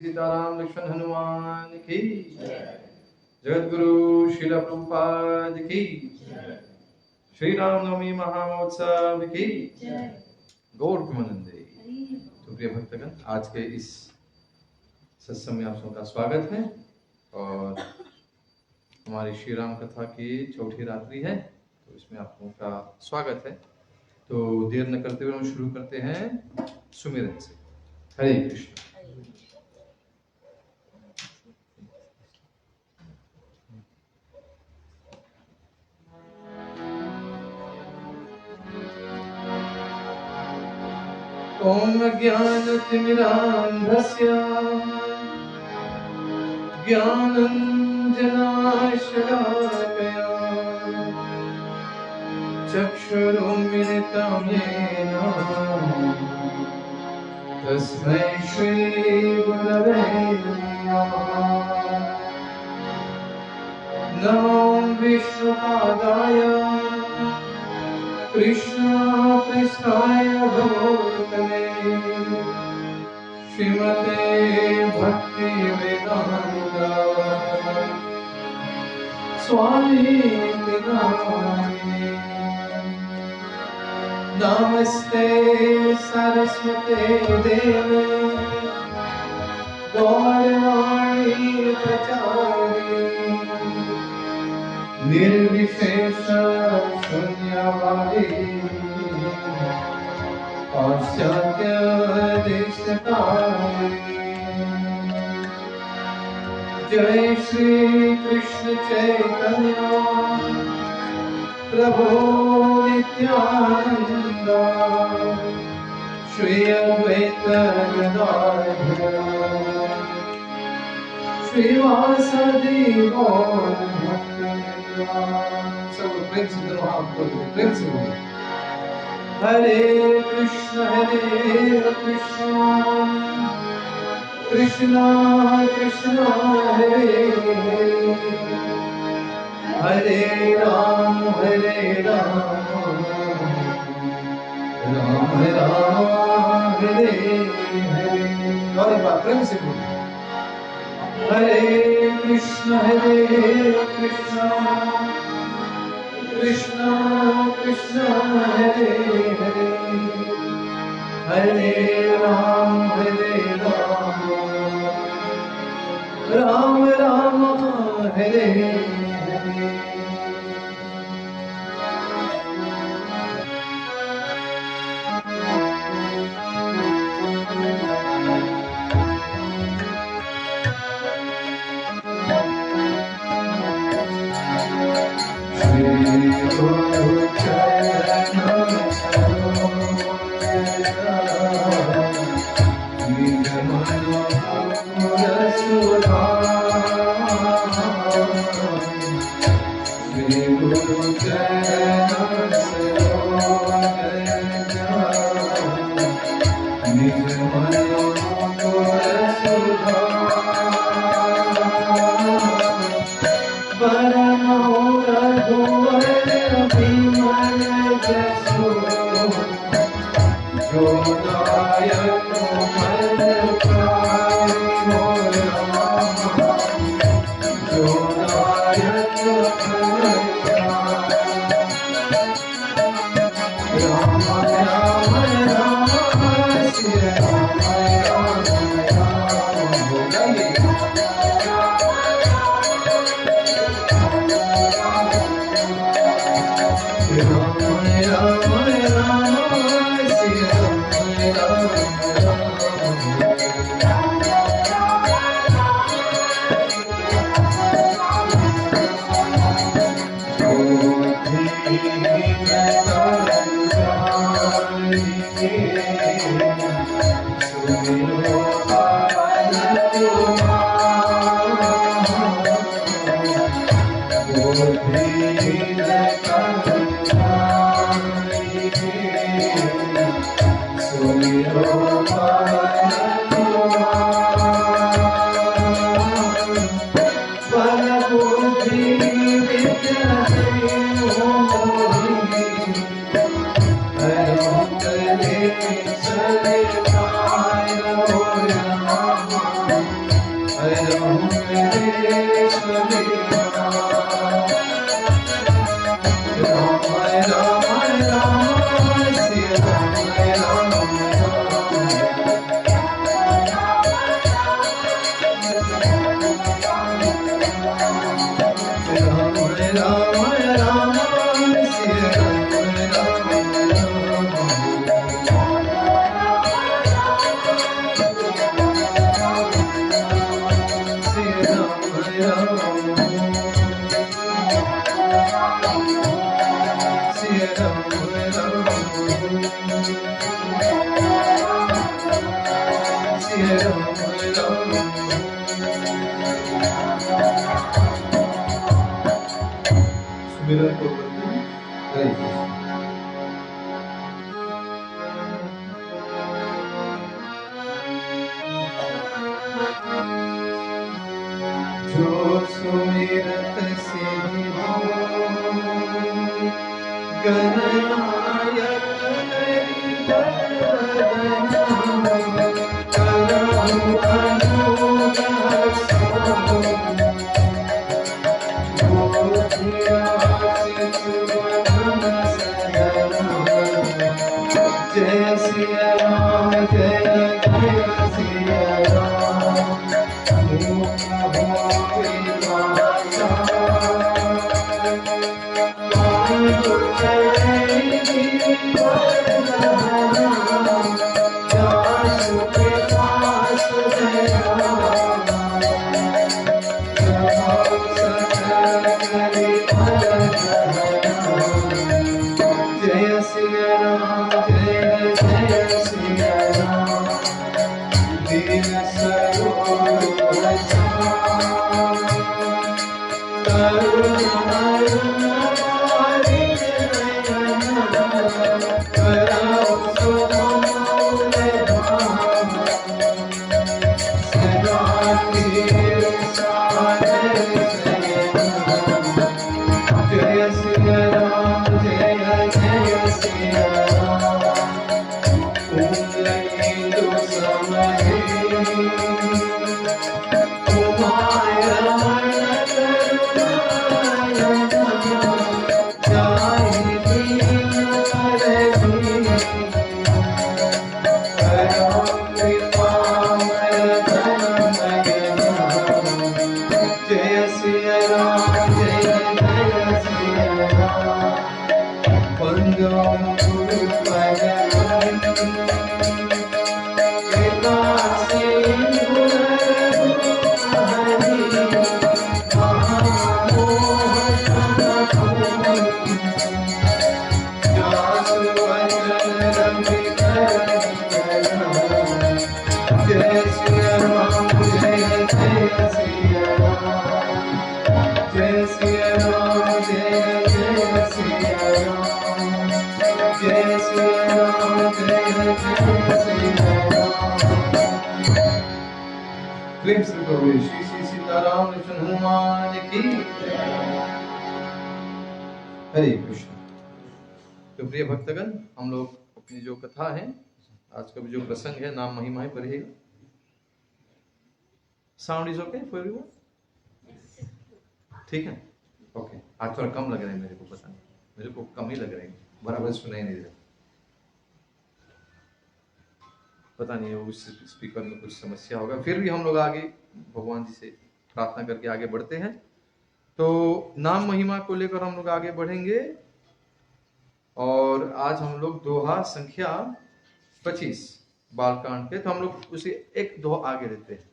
सीताराम लक्ष्मण हनुमान की जगद्गुरु श्रील प्रभुपाद की श्री रामनवमी महामहोत्सव की गौर प्रेमानंदे। तो प्रिय भक्तगण, आज के इस सत्संग में आप सबका स्वागत है और हमारी श्री राम कथा की चौथी रात्रि है, तो इसमें आप लोगों का स्वागत है। तो देर न करते हुए हम शुरू करते हैं सुमिरन से। हरे कृष्ण। ओम ज्ञानतिमिरान्धस्य ज्ञानञ्जनाशलाकया चक्षुरुन्मिलितं येन तस्मै श्रीगुरवे नमः। नमो विष्णुपादाय कृष्णाय भूतले श्रीमते भक्ति वेदांत स्वामी नमस्ते सरस्वते देवे गौरवाणी प्रचारिणे निर्विशेष शून्यवादी पाश्चात्य देशकारिणी। जय श्री कृष्ण चैतन्य प्रभु नित्यानंद श्री अद्वैत गदाधर श्रीवासदि गौर सब प्रेम से प्रेम से बोलो। हरे कृष्ण कृष्ण कृष्ण हरे हरे राम राम राम हरे हरे। और एक बार प्रेम से बोलो। हरे कृष्ण कृष्ण कृष्ण हरे हरे हरे राम राम राम हरे हरे। सुमिरन को करते हैं। हरे कृष्ण। जो सुमिरत सिद्धि हो गणनायक हरि करहु अनुग्रह सो जय सिया राम जय जय सिया राम प्रेम से करो श्री श्री सीताराम कृष्ण हनुमान की हरे कृष्ण। तो प्रिय भक्तगण, हम लोग अपनी जो कथा है, आज का भी जो प्रसंग है, नाम महिमाएं पढ़ेगा। Sound is okay for everyone? ठीक है, ओके। आज थोड़ा कम लग रहा है मेरे को, पता नहीं, मेरे को कम ही लग रहा है, बराबर सुनाई नहीं दे रहा, पता नहीं उस स्पीकर में कुछ समस्या होगा। फिर भी हम लोग आगे भगवान जी से प्रार्थना करके आगे बढ़ते हैं। तो नाम महिमा को लेकर हम लोग आगे बढ़ेंगे और आज हम लोग दोहा संख्या 25 बालकांड पे, तो हम लोग उसे एक दोहा आगे रहते हैं,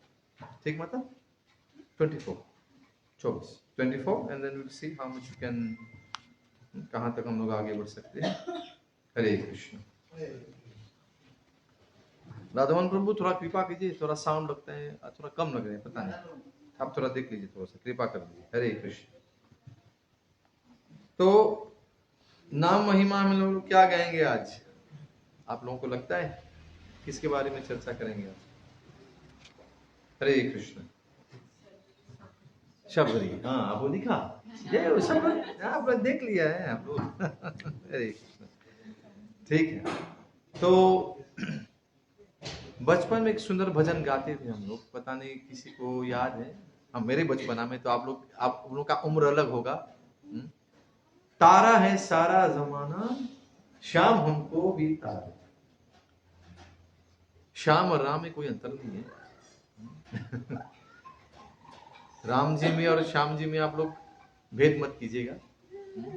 ठीक, मतलब 24 and then will see how much you can, कहाँ तक हम लोग आगे बढ़ सकते हैं। हरे कृष्ण। राधावन प्रभु थोड़ा कृपा कीजिए, थोड़ा साउंड लगता है थोड़ा कम लग रहा है, पता नहीं, आप थोड़ा देख लीजिए, थोड़ा सा कृपा कर दीजिए। हरे कृष्ण। तो नाम महिमा हम लोग क्या गाएंगे आज, आप लोगों को लगता है किसके बारे में चर्चा करेंगे आज? हरे कृष्ण। शबरी, हाँ आपको दिखा, ये सब आप देख लिया है आप लोग। हरे कृष्ण, ठीक है। तो बचपन में एक सुंदर भजन गाते थे हम लोग, पता नहीं किसी को याद है? हम मेरे बचपना में, तो आप लोगों का उम्र अलग होगा। तारा है सारा जमाना, श्याम हमको भी तारा। श्याम और राम में कोई अंतर नहीं है। राम जी में और श्याम जी में आप लोग भेद मत कीजिएगा।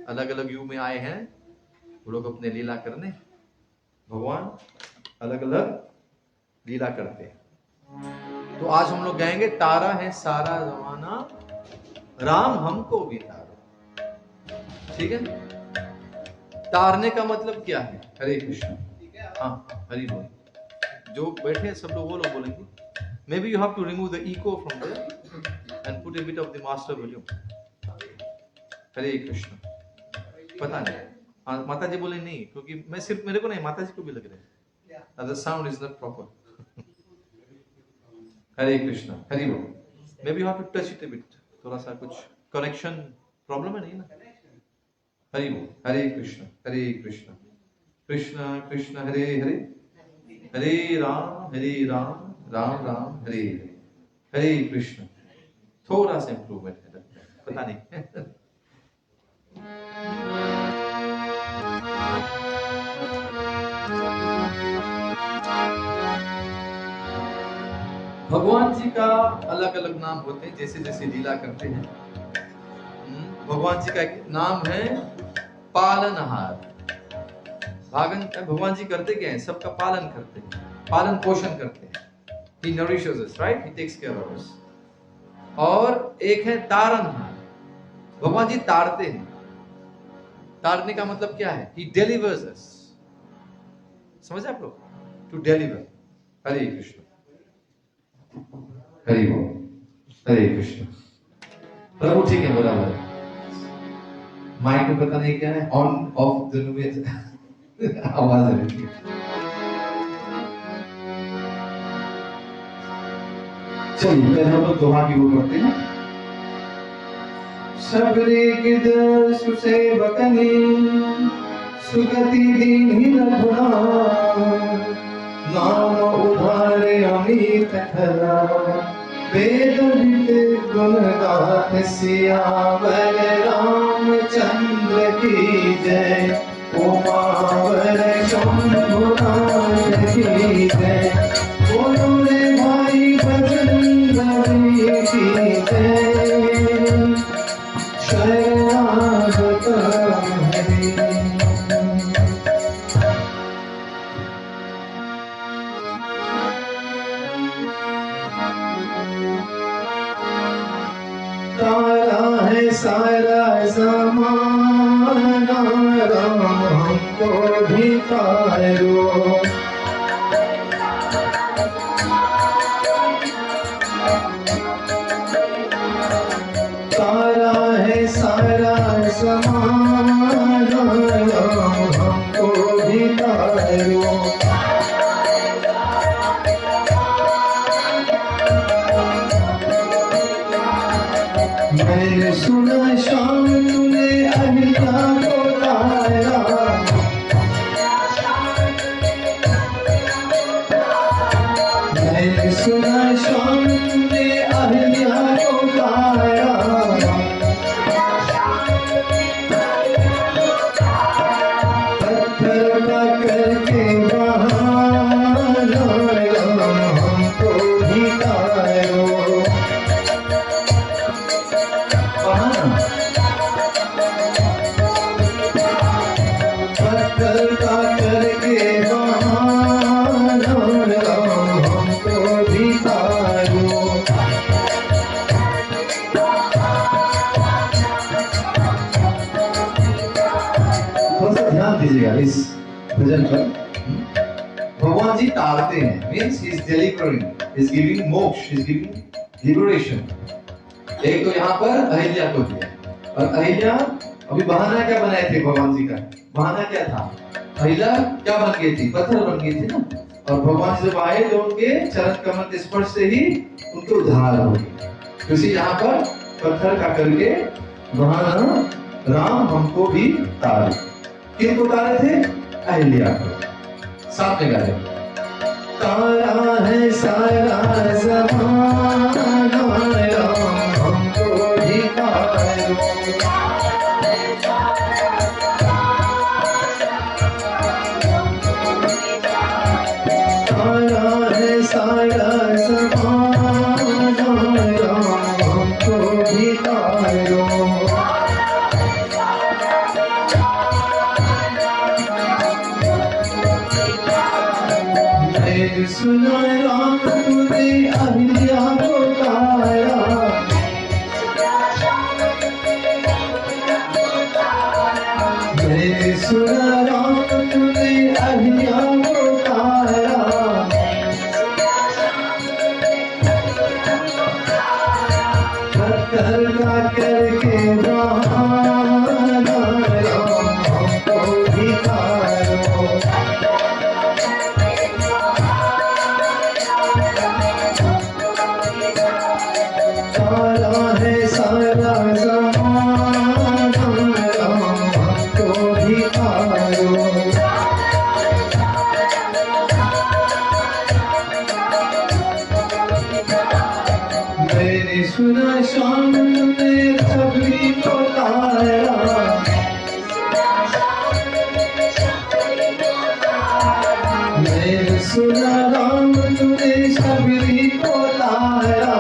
अलग अलग युग में आए हैं वो लोग अपने लीला करने, भगवान अलग अलग लीला करते हैं। तो आज हम लोग गाएंगे तारा है सारा जमाना, राम हमको भी तारा। ठीक है? तारने का मतलब क्या है? हरे कृष्ण। हाँ, हरि बोल। जो बैठे हैं सब लोग, वो लोग बोलेंगे। Maybe you have to remove the echo from there and put a bit of the master volume. हरे कृष्ण। पता नहीं, माता जी बोले नहीं, क्योंकि मैं सिर्फ मेरे को नहीं, माता जी को भी लग रहा है। The sound is not proper. हरे कृष्ण, हरि बोल। Maybe you have to touch it a bit. थोड़ा सा कुछ कनेक्शन प्रॉब्लम है, नहीं ना? हरि बोल। हरे कृष्ण, कृष्ण कृष्ण हरे हरे, हरे राम, राम राम हरे हरे, हरे कृष्ण। थोड़ा सा इंप्रूवमेंट है, लगता है, पता नहीं। भगवान जी का अलग अलग नाम होते हैं, जैसे जैसे लीला करते हैं। भगवान जी का एक नाम है पालनहार। भगवान जी करते क्या है? सबका पालन करते हैं, पालन पोषण करते हैं। He nourishes us, right? He takes care of us. और एक है तारनहार। भगवान जी तारते हैं। तारने का मतलब क्या है? He delivers us. समझ आप लोग? To deliver. हरे कृष्ण, हरि बोल, हरे कृष्ण। प्रभु ठीक है, बराबर। माइक में पता नहीं क्या है, ऑन ऑफ दोनों में आवाज आ रही है। चलिए पहले हम लोग दोहा की वो करते हैं। सबरे गिद सुसेवकनी सुगति दीनि रघुना, नाम उधारे अमित खरा, वेद विद गुण गाथ सियावर रामचंद्र की जय, उमावर शंभुनाथ की जय, बोलो रे भाई बजरंगबली की जय, शरणागत हरि। तारा है सारा ज़माना, राम हमको भी तारो। तारा है सारा ज़माना, राम हमको भी तारो। मैंने सुना शाम ने अहिल्या को तारा, मैंने सुना शाम ने अहिल्या को तारा, पत्थर करके बहाना, हमको भी तारो। इस भजन पर भगवान जी तारते हैं, means he is delivering, he is giving मोक्ष, he is giving liberation। एक तो यहाँ पर अहिल्या को दिया, और अहिल्या अभी बहाना क्या बनाए थे भगवान जी का? बहाना क्या था? अहिल्या क्या बन गई थी? पत्थर बन गई थी ना। और भगवान जी जब आए तो उनके चरण कमल के स्पर्श से ही उनके उद्धार हो गए। तो इसी यहाँ पर पत्थर का करके बहाना, राम हमको भी तारे। किनको तारे थे? अहिल्या को। साथ में गाए। तारा है सारा ज़माना हमको धिकारो। तारा है सारा ज़माना हमको धिकारो। मैंने सुना राम तूने अहिल्या को तारा। मैंने सुना राम तूने अहिल्या को तारा। पत्थर का करके बहाना हमको धिकारो। तारा है सारा ज़माना हमको धिकारो। मैंने सुना शाम ने सबरी को तारा। मैंने सुना राम तूने सबरी को तारा।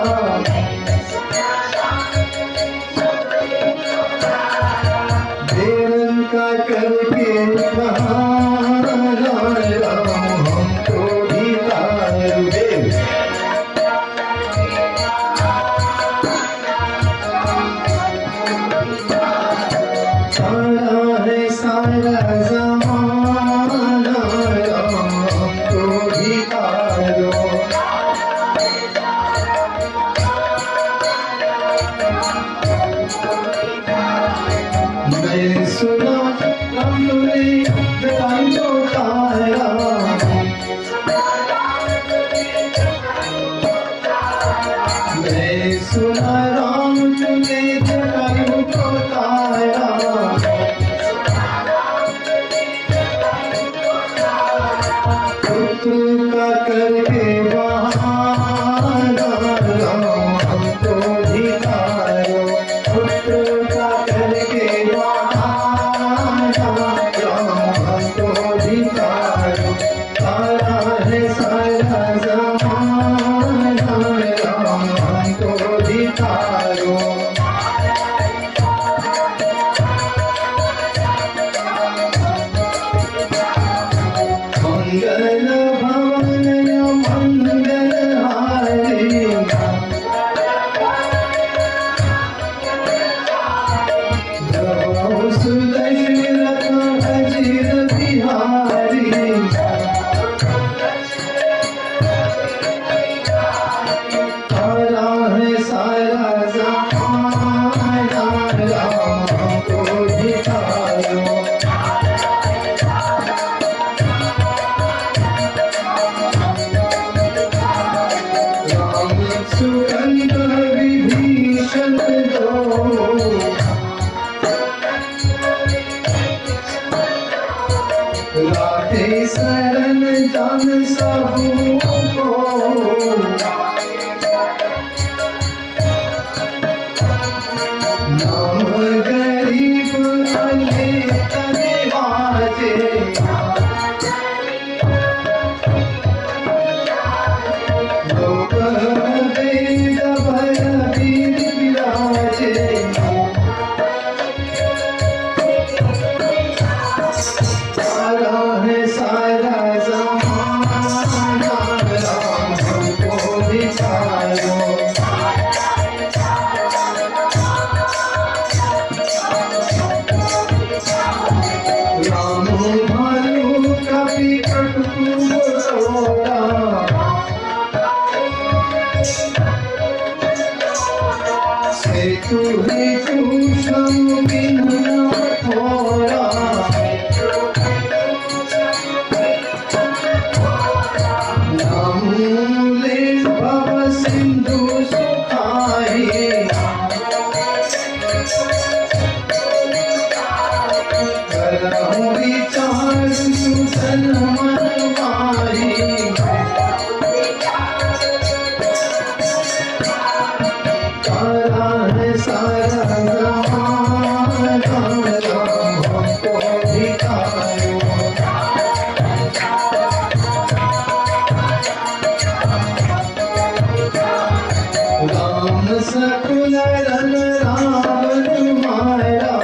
देवन का करके बहाना हमको धिकारो। तारा है सारा ज़माना हमको धिकारो। मैंने सुना हमने जगाई को तारा। मैंने सुना राम तूने जगाई को तारा। पुत्र का करके बहाना हमको धिकारो। पुत्र का करके बहाना हमको धिकारो। तारा है सारा ज़माना हमको धिकारो। मंगल भवन मंगल हारी। सुदशरथ अजित बिहारी। तारा है सारा ज़माना हमको धिकारो। राम सुगंध विभीषण दो। राधे शरण जन सबको। नाम गरीब अले तने बाजे। लोक वेद भय वीर विराजे। तारा है सारा ज़माना हमको धिकारो। राम भानु कवि कटुरा। से तू ही तू श्रम बिनु थोड़ा। नामूले भव सिंधु सुखाई। करहु विचार सुसन मन माही। सकुल रन रावण मारा,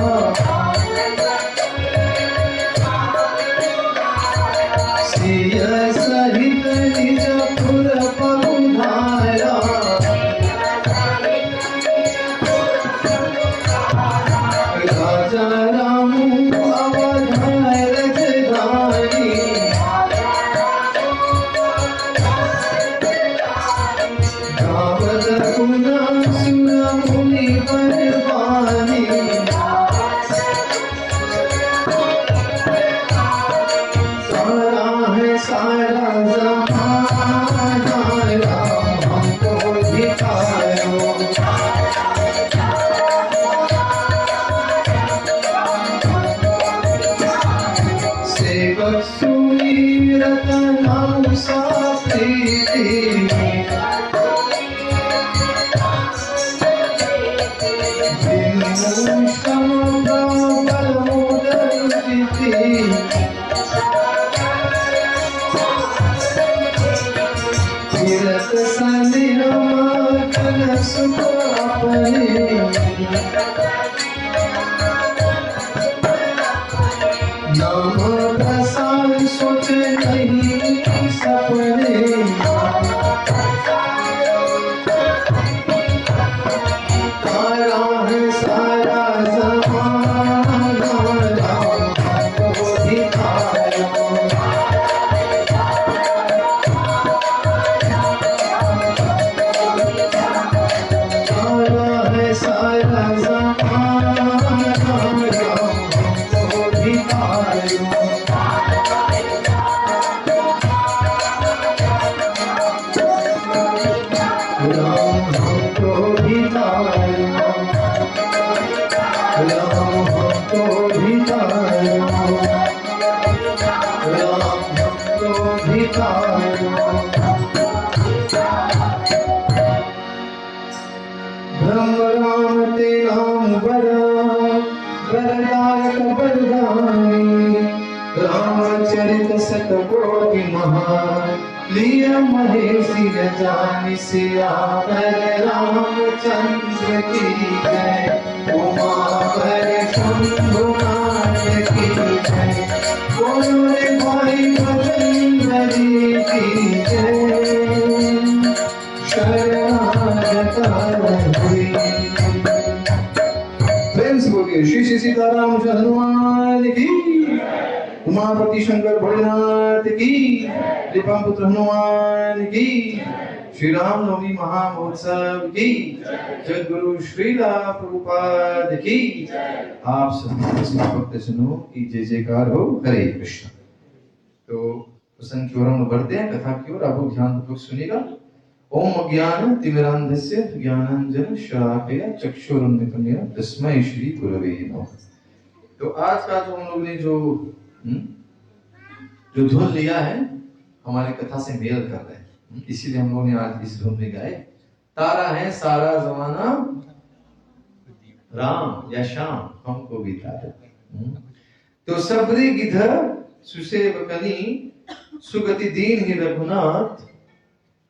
सिय सहित निज पुर पहुँचाया, राजा राम अवध राजधानी, गावत गुना सुन मुनि परवानी, सारा है सारा जमाना राम हमको दिखायो, सेवक सुमीरत नाम सा प्रीति, सुख अपने, नाम प्रसाद सोच नहीं सपने, तारा है सारा जमाना राम को दिखायो, तारा है सारा जमाना राम को दिखायो, राम हमको दिखायो, राम हमको दिखायो, राम हमको दिखायो, ब्रह्म राम ते राम बड़ा वरदायक वरदानी, रामचरित शतकोटि महान लिय महेशी न जानि, सियावर रामचंद्र की जय, उमावर शंभुनाथ की जय, बोलो रे भाई बजरंगबली की जय, शरणागत हरि। प्रेम से बोलिए श्री श्री सीताराम हनुमान की, उमापति शंकर भोलेनाथ की, कृपा पुत्र हनुमान की, श्री राम नवमी महामहोत्सव की, जगद्गुरु श्रीला प्रभुपाद की। आप सभी भक्त सुनो की जय जयकार हो। हरे कृष्ण। तो प्रसंग की ओर हम बढ़ते हैं, कथा की ओर। आप लोग ध्यान पूर्वक सुनिएगा। ओम अज्ञान तिमिरांधस्य ज्ञानांजन शलाकया चक्षुरुन्मिलितं येन तस्मै श्री गुरवे नमः। तो आज का जो हम लोग ने जो धुन लिया है हमारी कथा से मेल कर रहे हैं, इसीलिए हम लोग ने आज इस धुन में गाए। तारा है सारा जमाना राम या श्याम हमको भी तारा। तो सबरी गिध सुसेवकनी सुगति दीन ही रघुनाथ,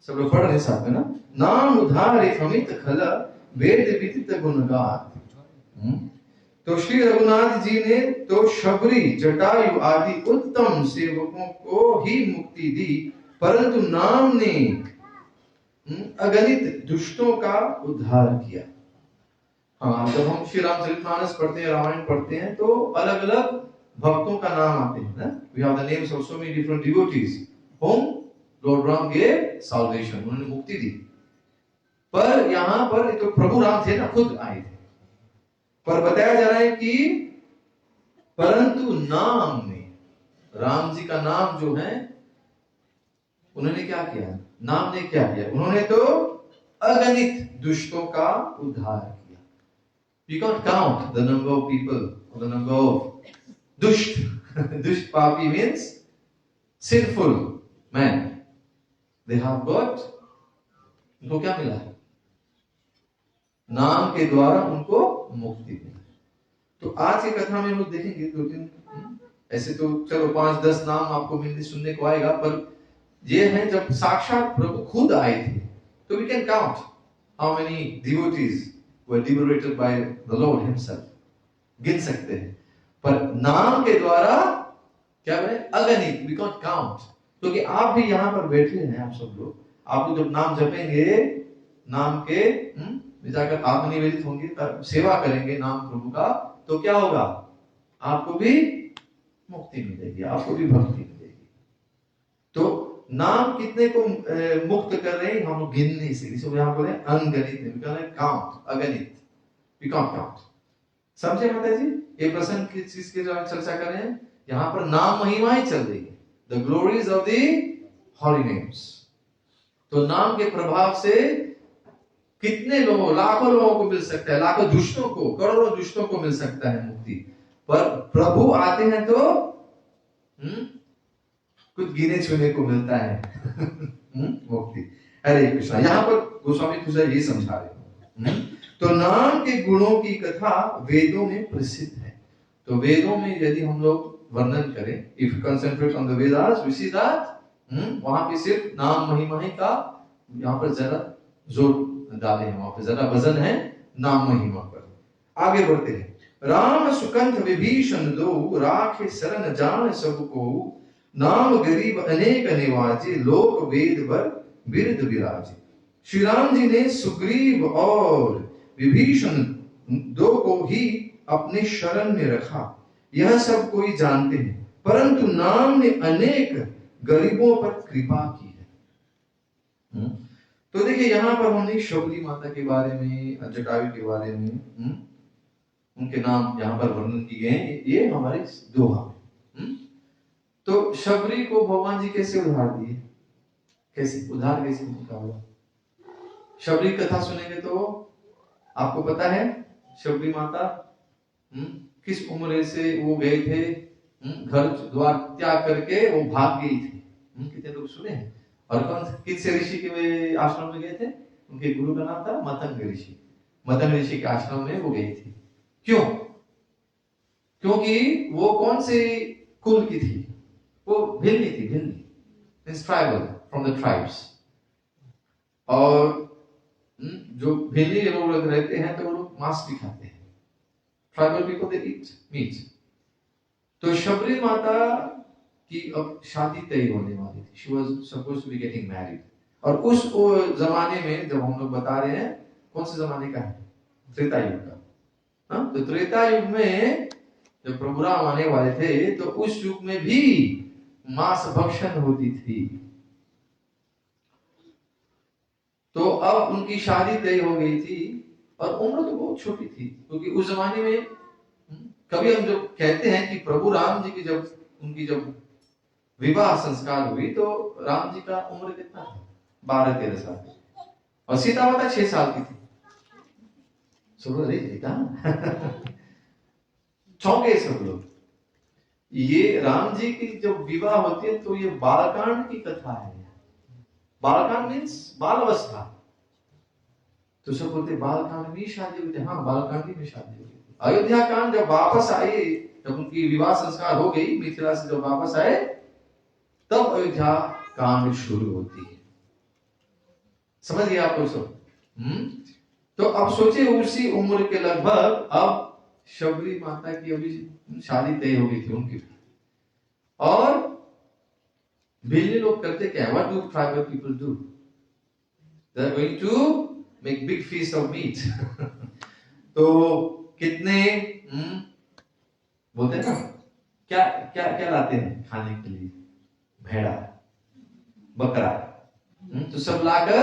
सब लोग पढ़ रहे साथ में ना। नाम उधारे अमित खल वेद विदित गुणगात। तो श्री रघुनाथ जी ने तो शबरी जटायु आदि उत्तम सेवकों को ही मुक्ति दी, परंतु नाम ने अगणित दुष्टों का उद्धार किया। हाँ, जब हम श्री रामचरितमानस पढ़ते हैं, रामायण पढ़ते हैं, तो अलग अलग भक्तों का नाम आते हैं ना। We have the names of so many different devotees whom Lord Ram gave salvation, उन्होंने मुक्ति दी। पर यहाँ पर तो प्रभु राम थे ना, खुद आए थे। पर बताया जा रहा है कि परंतु नाम ने, राम जी का नाम जो है, उन्होंने क्या किया? नाम ने क्या किया? उन्होंने तो अगणित दुष्टों का उद्धार किया। We can't count the number of people or the number of दुष्ट दुष्ट पापी means sinful man. They have got, उनको क्या मिला है? नाम के द्वारा उनको मुक्ति मिला। तो आज की कथा में हम लोग देखेंगे दो तीन, ऐसे तो चलो 5-10 नाम आपको मिलने सुनने को आएगा, पर ये है जब साक्षात प्रभु खुद आए थे, तो we can count how many devotees were liberated by the Lord himself? गिन सकते हैं, पर नाम के द्वारा क्या बोले, अगणित, we can't count. क्योंकि आप भी यहाँ पर बैठे हैं, आप सब लोग, आप लोग जब नाम जपेंगे, नाम के जाकर आत्मनिवेदित होंगे, सेवा करेंगे नाम प्रभु का, तो क्या होगा, आपको भी मुक्ति मिलेगी, आपको भी भक्ति मिलेगी। तो नाम कितने को मुक्त कर रहे हैं, हम गिन नहीं सकते, इसलिए यहाँ बोले अनगणित, काउंट, अगणित, वी कांट काउंट। समझे माता जी? ये प्रसंग किस चीज के चर्चा कर रहे हैं? यहाँ पर नाम महिमा ही चल रही है, the glories of the holy names. तो नाम के प्रभाव से कितने लोगों, लाखों लोगों को मिल सकता है, लाखों दुष्टों को, करोड़ों दुष्टों को मिल सकता है मुक्ति। पर प्रभु आते हैं तो कुछ गिने चुने को मिलता है मुक्ति। हरे कृष्णा। यहाँ पर गोस्वामी तुझे ये समझा रहे हैं। तो नाम के गुणों की कथा वेदों में प्रसिद्ध है। तो वेदों में यदि हम लोग वर्णन करें, if concentrate on the Vedas, we see that वहां पे सिर्फ नाम महिमा ही का यहाँ पर जरा जोर डाले हैं, वहां पर जरा वजन है नाम महिमा पर। आगे बढ़ते हैं। राम सुकंठ विभीषण दो, राखे शरण जान सबको, नाम गरीब अनेक निवाजे, लोक वेद वर बिरद विराजे। श्री राम जी ने सुग्रीव और विभीषण दो को ही अपने शरण में रखा, यह सब कोई जानते हैं, परंतु नाम ने अनेक गरीबों पर कृपा की है। तो देखिए यहाँ पर हमने शबरी माता के बारे में, जटायु के बारे में, उनके नाम यहाँ पर वर्णन किए हैं, ये हमारे दोहा में। तो शबरी को भगवान जी कैसे उधार दिए, कैसे उधार कैसे निकाला? शबरी कथा सुनेंगे तो आपको पता है शबरी माता किस उम्र से वो गए थे, घर द्वार त्याग करके वो भाग गई थी। कितने लोग सुने हैं? और कौन किस ऋषि के आश्रम में गए थे? उनके गुरु का नाम था मतंग ऋषि। मतंग ऋषि के आश्रम में वो गई थी। क्यों? क्योंकि वो कौन से कुल की थी? वो भिल्ली थी, Bhilli, means tribal, from the tribes. और जो भिल्ली लोग रहते हैं तो वो लोग मांस भी खाते हैं। Tribal people they eat meat. तो शबरी माता की अब शादी तय होने वाली थी। She was supposed to be getting married. और उस जमाने में जब हम लोग बता रहे हैं, कौन से जमाने का है? त्रेता युग का। तो त्रेता युग में जब प्रभु राम आने वाले थे तो उस युग में भी मांस भक्षण होती थी। तो अब उनकी शादी तय हो गई थी और उम्र तो बहुत छोटी थी, क्योंकि उस जमाने में कभी हम जब कहते हैं कि प्रभु राम जी की जब विवाह संस्कार हुई तो राम जी का उम्र कितना था? 12-13 साल। और सीता माता 6 साल की थी। चौंके सब लोग। ये राम जी की जब विवाह होती है तो ये बालकांड की कथा है। बालकांड मीन्स बाल अवस्था। तो सब बोलते बालकांड में शादी हुई थी। हाँ, बालकांड में शादी हुई थी। अयोध्या कांड जब वापस आए, जब उनकी विवाह संस्कार हो गई, मिथिला से जब वापस आए, तब अयोध्या कांड शुरू होती है। समझ गए आप लोग सब? तो अब सोचिए उसी उम्र के लगभग अब शबरी माता की अभी शादी तय हो गई थी उनकी। और भिल्ली लोग करते क्या? What do tribal people do? They are going to make big feast of meat. तो कितने बोलते हैं ना, क्या क्या क्या लाते हैं खाने के लिए? भेड़ा, बकरा, तो सब लाकर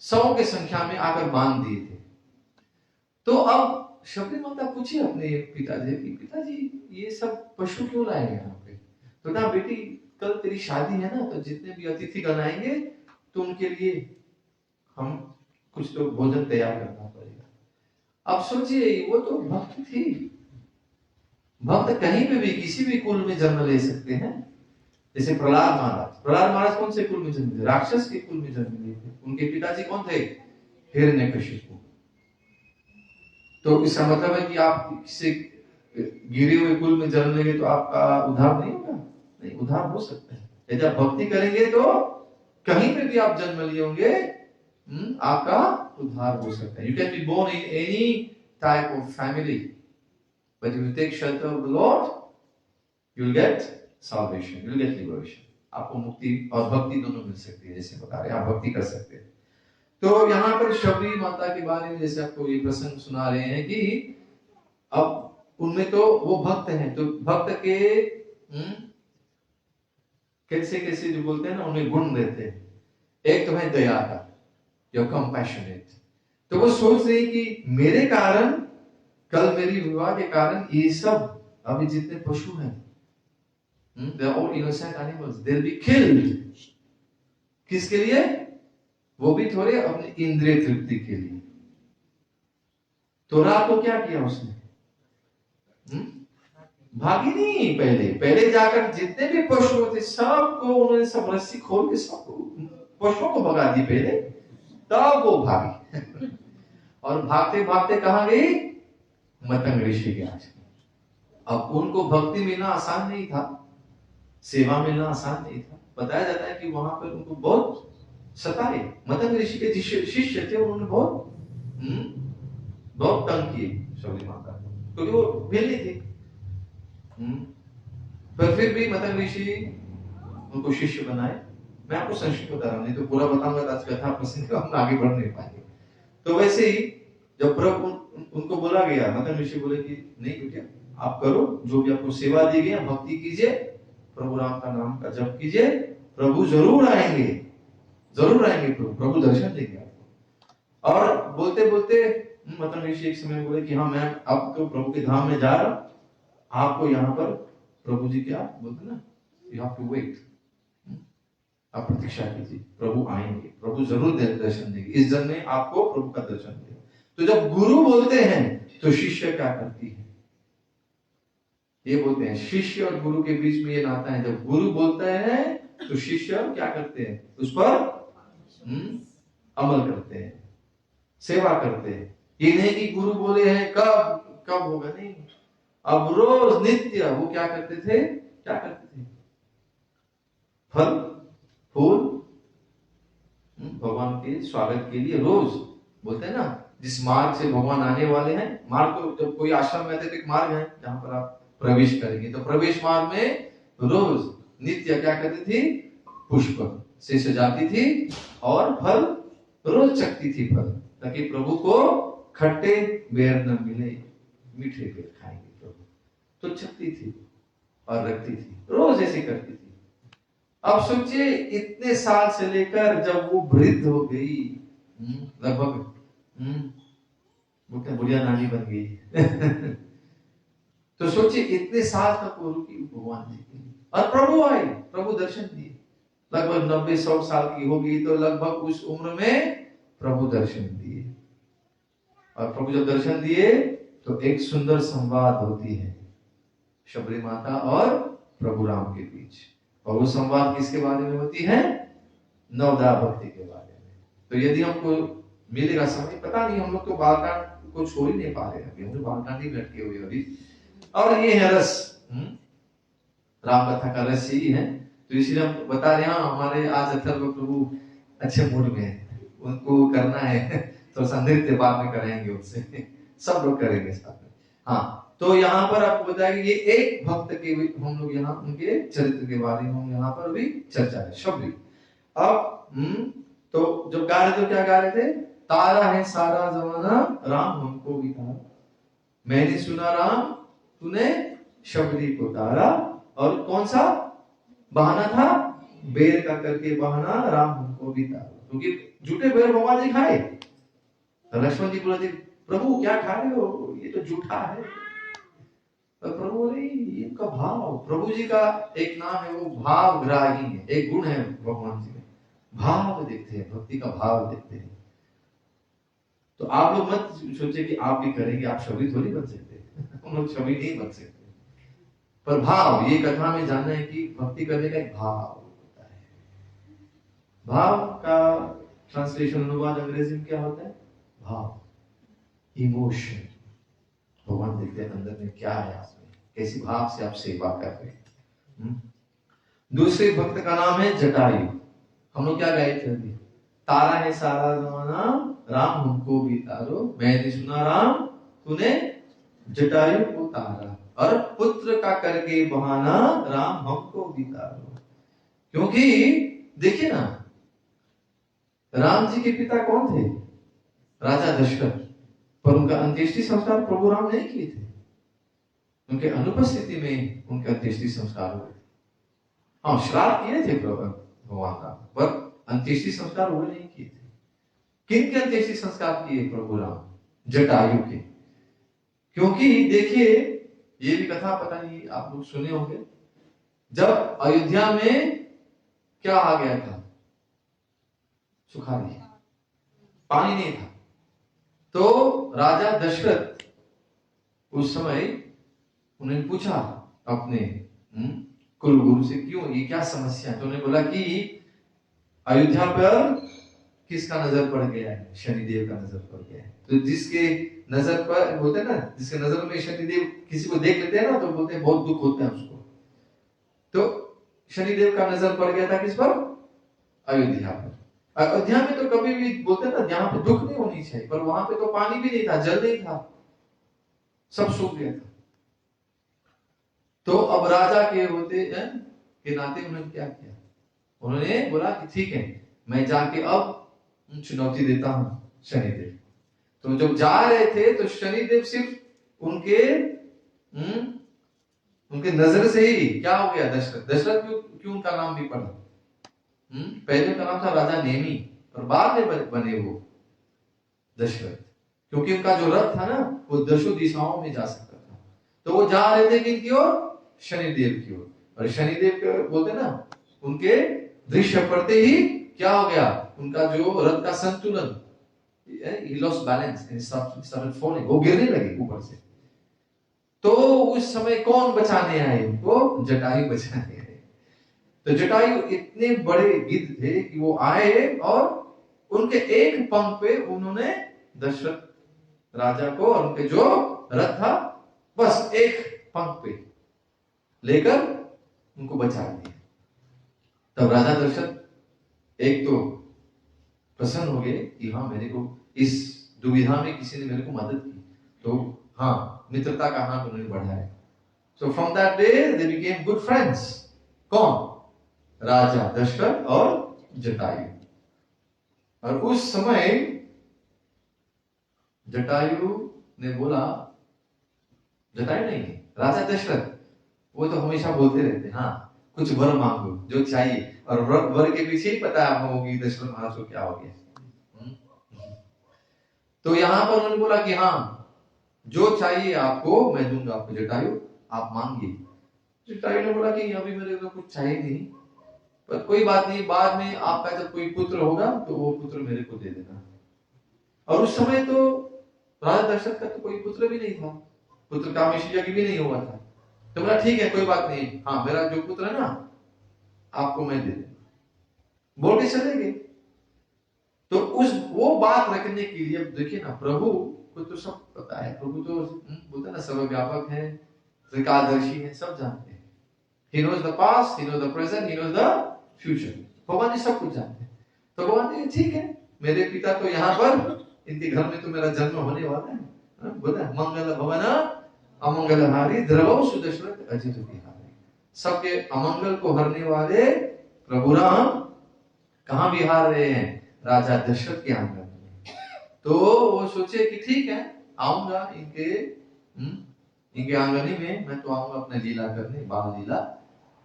100 की संख्या में आकर बांध दिए थे। तो अब शबरी माता पूछी अपने पिताजी कि पिताजी ये सब पशु क्यों लाए यहाँ पे? तो ना बेटी, कल तेरी शादी है ना, तो जितने भी अतिथि गण आएंगे तो उनके लिए हम कुछ तो भोजन तैयार करना पड़ेगा। अब सोचिए, वो तो भक्त थी। भक्त कहीं पे भी किसी भी कुल में जन्म ले सकते हैं। जैसे प्रहलाद महाराज कौन से कुल में जन्म लिए? राक्षस के कुल में जन्म लिए थे। उनके पिताजी कौन थे? हिरण्यकशिपु। तो इसका मतलब है कि आप किसी गिरे हुए कुल में जन्म लेंगे तो आपका उद्धार नहीं होगा? नहीं, उद्धार हो सकता है। यदि आप भक्ति करेंगे तो कहीं पे भी आप जन्म लिए होंगे आपका उद्धार हो सकता है. You can be born in any type of family, but if you take shelter of the Lord, you'll get salvation, you'll get liberation. आपको मुक्ति और भक्ति दोनों मिल सकती है, जैसे बता रहे हैं, आप भक्ति कर सकते हैं. तो यहाँ पर शबरी माता के बारे में जैसे आपको ये प्रसंग सुना रहे हैं कि अब उनमें तो वो भक्त हैं, तो भक्त के कैसे कैसे जो बोलते हैं ना, उनमें गुण रहते हैं. एक तो है दया का, you're compassionate. तो वो सोच रही कि मेरे कारण, कल मेरी विवाह के कारण ये सब अभी जितने पशु हैं, they are all innocent animals, they'll be killed. किसके लिए? वो भी थोड़े अपने इंद्रिय तृप्ति के लिए. तो रात को क्या किया उसने? भागी नहीं. पहले जाकर जितने भी पशु थे सबको उन्होंने सब रस्सी खोल के सब पशुओं को भगा दी पहले, तब वो भागी. और भागते भागते कहां गई? मतंग ऋषि के आश्रम. अब उनको भक्ति मिलना आसान नहीं था, सेवा मिलना आसान नहीं था. बताया जाता है कि वहां पर उनको बहुत सताए. मतंग ऋषि के शिष्य थे, उन्होंने बहुत तंग किए शबरी माता को, क्योंकि वो भेली थी. पर फिर भी मतंग ऋषि उनको शिष्य बनाए. मैं आपको संक्षिप्त बता रहा हूं, नहीं तो पूरा बताऊंगा तो आज कथा प्रसंग हम आगे बढ़ नहीं पाएंगे. तो वैसे ही जब प्रभु उनको बोला गया, मतंग ऋषि बोले कि नहीं बेटा, आप करो जो भी आपको सेवा दी गई, भक्ति कीजिए, प्रभु राम का नाम का जप कीजिए, प्रभु जरूर आएंगे प्रभु दर्शन देंगे आपको. और बोलते बोलते मतंग ऋषि एक समय बोले कि हाँ, मैं अब तो प्रभु के धाम में जा रहा हूं, आपको यहाँ पर प्रभु जी क्या बोलते ना, यू हैव टू वेट, आप प्रतीक्षा कीजिए, प्रभु आएंगे, प्रभु जरूर दर्शन देंगे, इस जन्म में आपको प्रभु का दर्शन देगा. तो जब गुरु बोलते हैं तो शिष्य क्या करती है? ये बोलते हैं शिष्य और गुरु के बीच में ये नाता है. जब गुरु बोलता है तो शिष्य क्या करते हैं? उस पर अमल करते हैं, सेवा करते हैं. ये नहीं कि गुरु बोले हैं कब होगा, नहीं. अब रोज नित्य वो क्या करते थे? फल फूल भगवान के स्वागत के लिए रोज बोलते हैं ना, जिस मार्ग से भगवान आने वाले हैं, मार्ग को जब कोई आश्रम में आते तो एक मार्ग है जहां पर आप प्रवेश करेंगे, तो प्रवेश मार्ग में रोज नित्य क्या करती थी? पुष्प से सजाती थी और फल रोज चखती थी फल, ताकि प्रभु को खट्टे बेर न मिले, मीठे बेर खाएंगे प्रभु. तो चखती थी और रखती थी, रोज ऐसे करती थी. अब सोचिए इतने साल से लेकर जब वो वृद्ध हो गई, लगभग बुढ़िया नानी बन गई. तो सोचिए इतने साल तक वो रुकी भगवान जी के लिए, और प्रभु आए, प्रभु दर्शन दिए. लगभग 90-100 साल की हो गई, तो लगभग उस उम्र में प्रभु दर्शन दिए. और प्रभु जब दर्शन दिए तो एक सुंदर संवाद होती है शबरी माता और प्रभु राम के बीच. और वो संवाद किसके बारे में होती है? नवदा भक्ति के बारे में. तो यदि हमको मिलेगा समय, पता नहीं, हम लोग तो बालकांड को छोड़ ही नहीं पा रहे अभी, हम लोग बालकांड ही बैठे हुए अभी. और ये है रस, राम कथा का रस यही है. तो इसलिए हम बता रहे हैं, हमारे आज अथर्व प्रभु अच्छे मूड में है, उनको करना है तो संदिग्ध बाद में कराएंगे उनसे, सब लोग करेंगे साथ में. हाँ, तो यहाँ पर आपको बताया कि ये एक भक्त के हम लोग यहाँ उनके चरित्र के बारे में हम यहाँ पर भी चर्चा है. शबरी. अब तो जब गा रहे थे, क्या गा रहे थे? तारा है सारा जमाना, राम हमको भी तारा, मैंने सुना राम तूने शबरी को तारा. और कौन सा बहाना था? बेर का करके बहाना, राम हमको भी तारा. क्योंकि झूठे बेर भगवान जी खाए. लक्ष्मण जी बोले, प्रभु क्या खा रहे हो, ये तो झूठा है. प्रभु बोले इनका भाव, प्रभु जी का एक नाम है, वो भाव ग्राही है, एक गुण है भगवान जी में, भाव देखते हैं, भक्ति का भाव देखते हैं. तो आप लोग मत सोचे कि आप भी करेंगे, आप शबरी थोड़ी बन सकते, हम लोग शबरी नहीं बन सकते. पर भाव, ये कथा में जानना है कि भक्ति करने का एक भाव होता है. भाव का ट्रांसलेशन, अनुवाद अंग्रेजी में क्या होता है? भाव, इमोशन. भगवान देखते हैं अंदर में क्या है, आप में कैसी भाव से आप सेवा कर रहे हैं. दूसरे भक्त का नाम है जटायु. हम लोग क्या गाए थे अभी? तारा है सारा जमाना, राम हमको भी तारो। मैंने सुना राम तूने जटायु को तारा, और पुत्र का करके बहाना राम हमको भी तारो। क्योंकि देखिए ना, राम जी के पिता कौन थे? राजा दशरथ। पर उनका अंत्येष्टि संस्कार प्रभु राम नहीं किए थे। उनके अनुपस्थिति में उनके अंत्येष्टि संस्कार हुए। हाँ, श्राद्ध किए थे भगवान का, पर अंत्येष्टि संस्कार वो नहीं किए थे। किन के अंत्येष्टि संस्कार किए प्रभु राम? जटायु के। क्योंकि देखिए, ये भी कथा पता नहीं आप लोग सुने होंगे, जब अयोध्या में क्या आ गया था? सुखाड़ी, पानी नहीं था। तो राजा दशरथ उस समय उन्होंने पूछा अपने कुलगुरु से, क्यों, ये क्या समस्या? तो उन्होंने बोला कि अयोध्या पर किसका नजर पड़ गया है? शनिदेव का नजर पड़ गया है। तो जिसके नजर पर बोलते हैं ना, जिसके नजर में शनिदेव किसी को देख लेते हैं ना, तो बोलते हैं बहुत दुख होता है उसको। तो शनिदेव का नजर पड़ गया था किस पर? अयोध्या पर। अयोध्या में तो कभी भी बोलते ना, यहाँ पे दुख नहीं होनी चाहिए, पर वहां पे तो पानी भी नहीं था, जल नहीं था, सब सूख गया था। तो अब राजा के होते के नाते उन्होंने क्या किया? उन्होंने बोला कि ठीक है, मैं जाके अब चुनौती देता हूं शनिदेव। तो जब जा रहे थे तो शनिदेव सिर्फ उनके उनके नजर से ही क्या हो गया? दशरथ। दशरथ क्यों उनका नाम भी पड़ा? पहले का नाम था राजा नेमी, और बाद में बने वो दशरथ, क्योंकि उनका जो रथ था ना, वो दशों दिशाओं में जा सकता था। तो वो जा रहे थे किनकी ओर? शनिदेव की ओर। और शनिदेव के बोलते ना, उनके दृश्य पड़ते ही क्या हो गया? उनका जो रथ का संतुलन, he lost balance and started falling, वो गिरने लगे ऊपर से। तो उस समय कौन बचाने आए उनको? जटायु बचाने आए। तो जटायु इतने बड़े गिद्ध थे कि वो आए और उनके एक पंख पे उन्होंने दशरथ राजा को और उनके जो रथ था, बस एक पंख पे लेकर उनको बचा दिया। तब राजा दशरथ एक तो प्रसन्न हो गए कि हाँ, मेरे को इस दुविधा में किसी ने मेरे को मदद की, तो हाँ, मित्रता का हाथ उन्होंने बढ़ाया। So from that day they became good friends. कौन? राजा दशरथ और जटायु। और उस समय जटायु ने बोला, जटायु नहीं, राजा दशरथ, वो तो हमेशा बोलते रहते, हाँ कुछ वर मांगो जो चाहिए, और वर के पीछे ही पता है होगी दशरथ महाराज को क्या हो गया। तो यहां पर उन्होंने बोला कि हाँ, जो चाहिए आपको मैं दूंगा आपको, जटायु आप मांगिए। जटायु ने बोला कि अभी मेरे को कुछ चाहिए नहीं, पर कोई बात नहीं, बाद में आपका जब कोई पुत्र होगा तो वो पुत्र मेरे को दे देना। और उस समय तो राजा दशरथ का तो कोई पुत्र भी नहीं था, पुत्र का यज्ञ भी नहीं हुआ था। तो बोला ठीक है, कोई बात नहीं, हाँ मेरा जो पुत्र है ना आपको मैं दे दूंगा, बोल के चले गए। तो उस वो बात रखने के लिए, अब देखिए ना, प्रभु को तो सब पता है, प्रभु तो बोलते ना सर्वव्यापक है, त्रिकालदर्शी है, सब जानते हैं। He knows the past, he knows the present, he knows the future. भगवान जी सब कुछ जानते हैं। तो भगवान जी ठीक है, मेरे पिता तो यहाँ पर, इनके घर में तो मेरा जन्म होने वाला है, बोला मंगल भवन अमंगलहारी द्रवौ सुदशरथ अजित विहारी। सबके अमंगल को हरने वाले प्रभु राम कहाँ विहार रहे हैं? राजा दशरथ के आंगन में। तो वो सोचे कि ठीक है, आऊंगा इनके आंगन में, मैं तो आऊंगा अपने लीला करने, बाल लीला।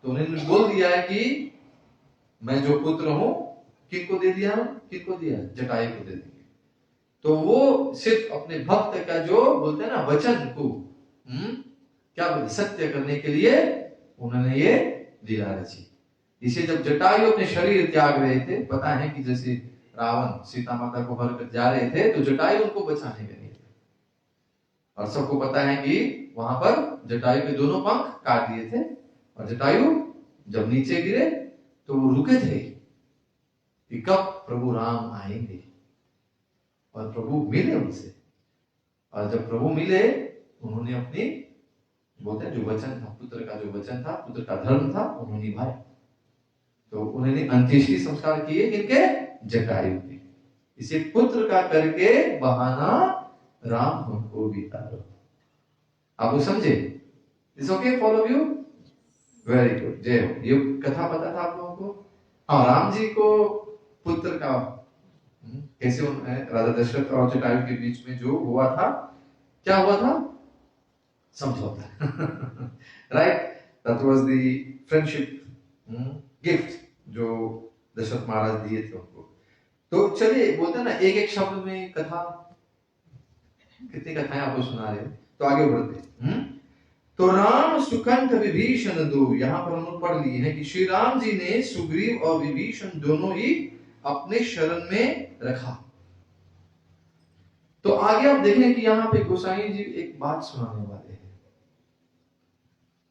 तो उन्होंने बोल दिया है कि मैं जो पुत्र हूं, किनको दे दिया? किनको दिया? जटायु को दे दिया। तो वो सिर्फ अपने भक्त का जो बोलते हैं ना वचन को क्या बोलते, सत्य करने के लिए उन्होंने ये लीला रची। इसे जब जटायु अपने शरीर त्याग रहे थे, पता है कि जैसे रावण सीता माता को हर कर जा रहे थे, तो जटायु उनको बचाने के लिए थे। और सबको पता है कि वहां पर जटायु के दोनों पंख काट दिए थे, और जटायु जब नीचे गिरे तो वो रुके थे कि कब प्रभु राम आएंगे, और प्रभु मिले उनसे। और जब प्रभु मिले, उन्होंने अपनी बोलते हैं जो वचन था, पुत्र का जो वचन था, पुत्र का धर्म था, उन्होंने निभाया। तो उन्होंने अंत्येष्टि संस्कार किए किनके? जटायु के। इसे पुत्र का करके बहाना राम हमको बितारो। आप लोग समझे? It's okay for all of you? Very good, जय हो। ये कथा पता था आप लोगों को? हाँ, राम जी को पुत्र का कैसे राजा दशरथ और जटायु के बीच में जो हुआ था, क्या हुआ था? समझौता। Right, that was the friendship gift जो दशरथ महाराज दिए थे उनको। तो चलिए, बोलते हैं ना एक एक शब्द में कथा, कितनी कथाएं आपको सुना रहे हैं, तो आगे बढ़ते हैं। तो राम सुकंठ विभीषण दो, यहां पर हम लोग पढ़ लिए हैं कि श्री राम जी ने सुग्रीव और विभीषण दोनों ही अपने शरण में रखा। तो आगे आप देखें कि यहां पे गोसाई जी एक बात सुनाने वाले हैं।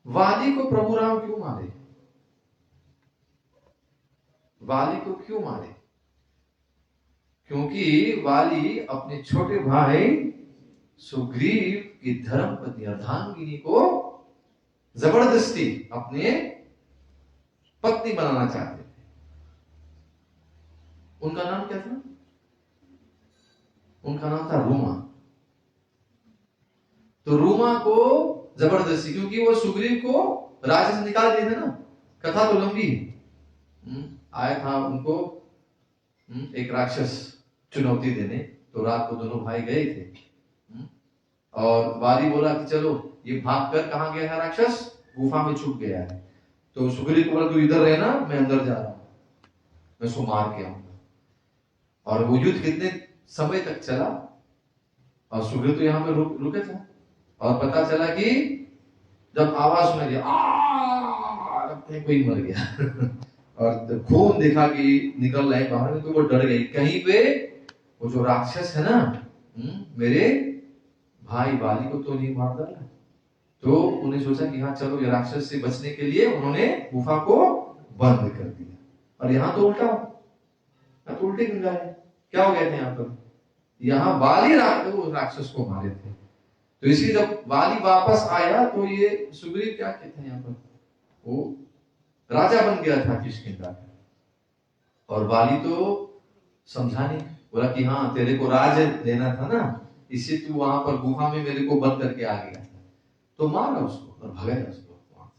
वाली को प्रभु राम क्यों मारे? वाली को क्यों मारे? क्योंकि वाली अपने छोटे भाई सुग्रीव की धर्मपत्नी अर्धांगिनी को जबरदस्ती अपने पत्नी बनाना चाहते थे। उनका नाम क्या था? उनका नाम था रूमा। तो रूमा को जबरदस्ती, क्योंकि वो सुग्रीव को राज्य से निकाल दिए थे ना, कथा तो लंबी है। आया था उनको एक राक्षस चुनौती देने, तो रात को दोनों भाई गए थे और वाली बोला कि चलो ये भाग कर कहां गया है राक्षस? गुफा में छुप गया है। तो सुग्रीव को बोला तू इधर रहना, मैं अंदर जा रहा हूं, मैं उसको मार के आऊंगा। और वो युद्ध कितने समय तक चला और सुग्रीव तो यहाँ पे रुके था। और पता चला कि जब आवाज सुना दिया कोई मर गया और खून देखा कि निकल रहे बाहर में, तो वो डर गई। कहीं पे वो जो राक्षस है ना, मेरे भाई वाली को तो नहीं मार डाला। तो उन्हें सोचा कि हाँ चलो, ये राक्षस से बचने के लिए उन्होंने गुफा को बंद कर दिया। और यहाँ तो उल्टा, तो उल्टी गंगा है। क्या हो गए थे यहाँ पर? यहाँ वाली राक्षस को मारे थे। तो इसलिए जब वाली वापस आया तो ये सुग्रीव क्या कहते हैं यहाँ पर, वो राजा बन गया था किष्किंधा का। और वाली तो समझा नहीं, बोला कि हाँ तेरे को राज्य देना था ना, इससे तू वहां पर गुफा में मेरे को बंद करके आ गया। तो मारा उसको और भगाया उसको वहां से।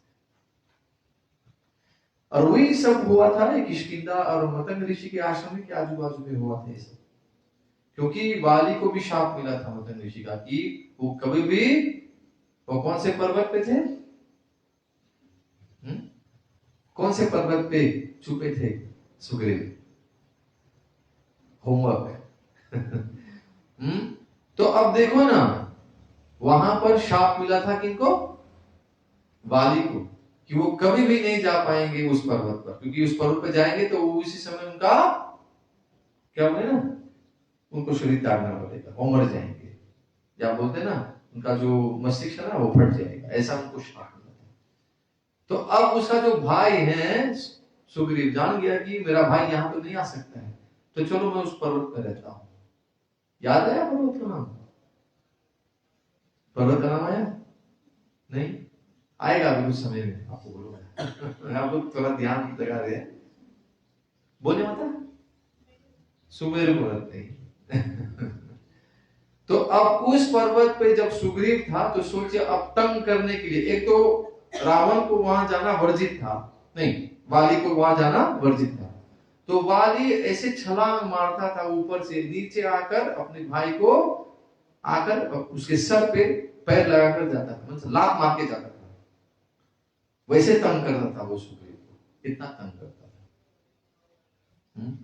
और वही सब हुआ था किष्किंधा और मतंग ऋषि के आश्रम के आजू बाजू में हुआ था ये सब। क्योंकि वाली को भी शाप मिला था मतंग ऋषि का कि वो कभी भी, वो कौन से पर्वत पे थे? कौन से पर्वत पे छुपे थे सुग्रीव? होमवर्क। तो अब देखो ना, वहां पर शाप मिला था किनको? वाली को, कि वो कभी भी नहीं जा पाएंगे उस पर्वत पर, क्योंकि उस पर्वत पर जाएंगे तो उसी समय उनका क्या बोले ना, उनको शरीर त्यागना पड़ेगा, वो मर जाएंगे, या बोलते ना उनका जो मस्तिष्क है ना वो फट जाएगा, ऐसा उनको शाप मिला था। तो अब उसका जो भाई है सुग्रीव जान गया कि मेरा भाई यहाँ तो नहीं आ सकता है, तो चलो मैं उस पर्वत पर रहता हूं। याद आया पर्वत का नाम? पर्वत का नाम आया? नहीं आएगा अभी कुछ समय में, आपको बोलूंगा। आप लोग थोड़ा ध्यान लगा रहे हैं, बोले मत सुमेरु पर्वत नहीं। तो अब उस पर्वत पे जब सुग्रीव था तो सोचे अब तंग करने के लिए, एक तो रावण को वहां जाना वर्जित था, नहीं वाली को वहां जाना वर्जित था, तो वाली ऐसे छलांग मारता था ऊपर से नीचे आकर अपने भाई को आकर उसके सर पे पैर लगाकर जाता था, मतलब लात मार के जाता था। वैसे तंग करता था वो सुग्रीव को, इतना तंग करता था।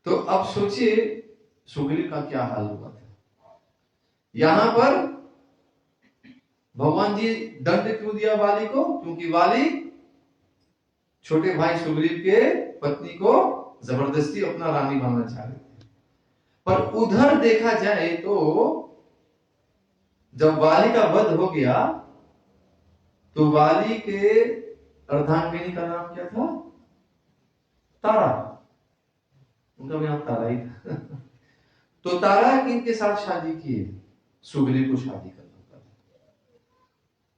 तो अब सोचिए सुग्रीव का क्या हाल हुआ था। यहां पर भगवान जी दंड क्यों दिया वाली को? क्योंकि वाली छोटे भाई सुग्रीव के पत्नी को जबरदस्ती अपना रानी बनना चाह रहे थे। पर उधर देखा जाए तो जब वाली का वध हो गया तो वाली के अर्धांगिनी का नाम क्या था? तारा। उनका भी नाम तारा ही था। तो तारा किनके साथ शादी की? सुग्रीव को शादी करना था।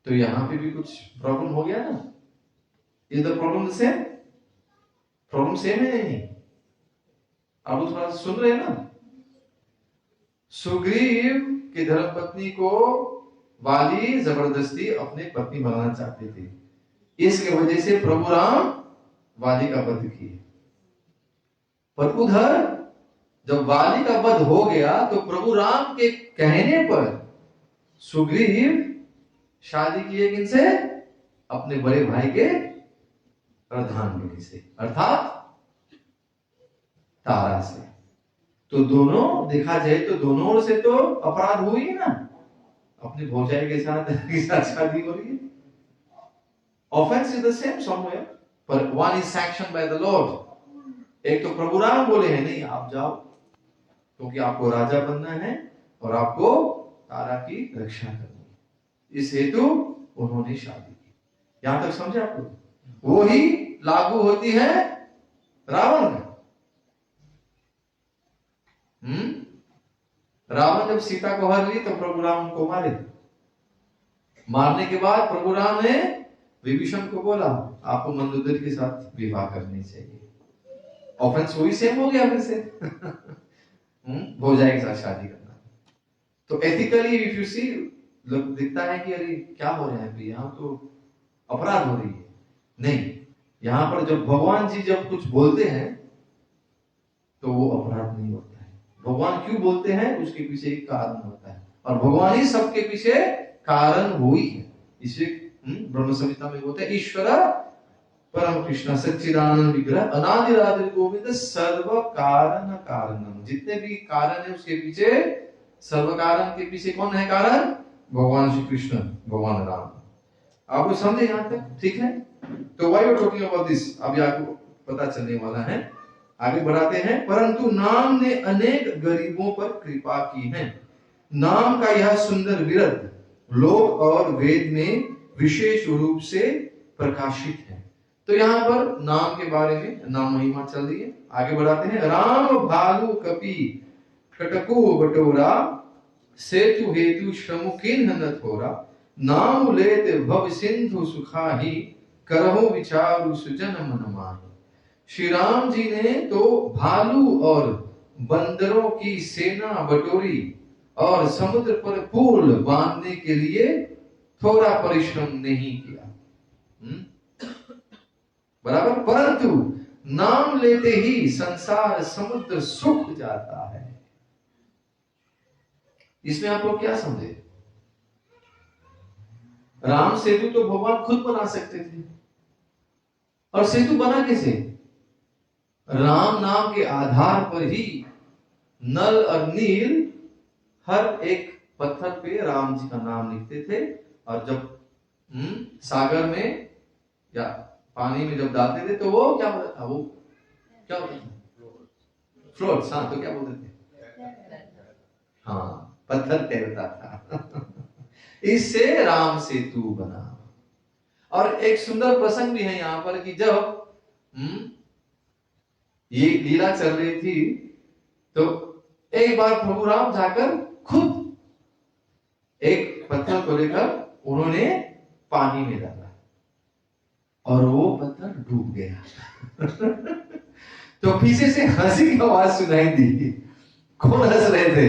तो यहां पे भी कुछ प्रॉब्लम हो गया ना। Is the problem the same? Problem same है नहीं? आप लोग थोड़ा सुन रहे हैं ना? सुग्रीव की धर्मपत्नी को वाली जबरदस्ती अपनी पत्नी बनाना चाहते थे, इसके वजह से प्रभु राम वाली का वध किए। पर उधर जब वाली का वध हो गया तो प्रभु राम के कहने पर सुग्रीव शादी किए किनसे? अपने बड़े भाई के अर्धांगिनी से, अर्थात तारा से। तो दोनों देखा जाए तो दोनों ओर से तो अपराध हुई है ना, अपने भौजाई के साथ शादी हो रही है। Offense is the same somewhere, पर one is sanctioned by the lord. एक तो प्रभु राम बोले हैं नहीं आप जाओ, क्योंकि आपको राजा बनना है और आपको तारा की रक्षा करनी है, इस हेतु उन्होंने शादी की। यहां तक समझे आप लोग? वो ही लागू होती है रावण का। रावण जब सीता को हर ली तो प्रभु राम उनको मारे। मारने के बाद प्रभु राम ने विभीषण को बोला आपको मंदोदरी के साथ विवाह करनी चाहिए। ऑफेंस वही सेम हो गया फिर से। भौजाई के साथ शादी करना। तो एथिकली इफ यू सी, लोग दिखता है कि अरे क्या हो रहा है, यहाँ तो अपराध हो रही है। नहीं, यहाँ पर जब भगवान जी जब कुछ बोलते हैं तो वो अपराध नहीं होता है। भगवान क्यों बोलते हैं उसके पीछे एक कारण होता है, और भगवान ही सबके पीछे कारण हुई है। इसलिए ब्रह्म संहिता में बोलते हैं ईश्वर परम कृष्ण सच्चिदानंद विग्रह अनादिरादि गोविंद सर्व कारण कारणम। जितने भी कारण है उसके पीछे, सर्व कारण के पीछे कौन है कारण? भगवान श्री कृष्ण, भगवान राम। आपको समझे यहाँ तक? ठीक है। तो why you are talking about this, अभी आपको पता चलने वाला है। आगे बढ़ाते हैं। परंतु नाम ने अनेक गरीबों पर कृपा की है। नाम का यह सुंदर विरध लोक और वेद में विशेष रूप से प्रकाशित है। तो यहाँ पर नाम के बारे में, नाम महिमा चल रही है। आगे बढ़ाते हैं। राम भालू कपि कटको बटोरा सेतु हेतु श्रमुकिन न थोरा। नाम लेत भव सिंधु सुखाही करहु विचारु सुजन मन माही। श्री राम जी ने तो भालू और बंदरों की सेना बटोरी और समुद्र पर पुल बांधने के लिए थोड़ा परिश्रम नहीं किया। बराबर। परंतु नाम लेते ही संसार समुद्र सूख जाता है। इसमें आप लोग क्या समझे? राम सेतु तो भगवान खुद बना सकते थे, और सेतु बना कैसे? राम नाम के आधार पर ही नल और नील हर एक पत्थर पे राम जी का नाम लिखते थे, और जब सागर में या पानी में जब डालते थे तो वो क्या होता था? वो क्या होता था? फ्लोट्स। हाँ, तो क्या बोलते थे? हाँ, पत्थर तैरता था। इससे राम सेतु बना। और एक सुंदर प्रसंग भी है यहाँ पर कि जब ये लीला चल रही थी तो एक बार प्रभु राम जाकर खुद एक पत्थर को लेकर उन्होंने पानी में डाला और वो पत्थर डूब गया। तो पीछे से हंसी की आवाज सुनाई दी। कौन हंस रहे थे?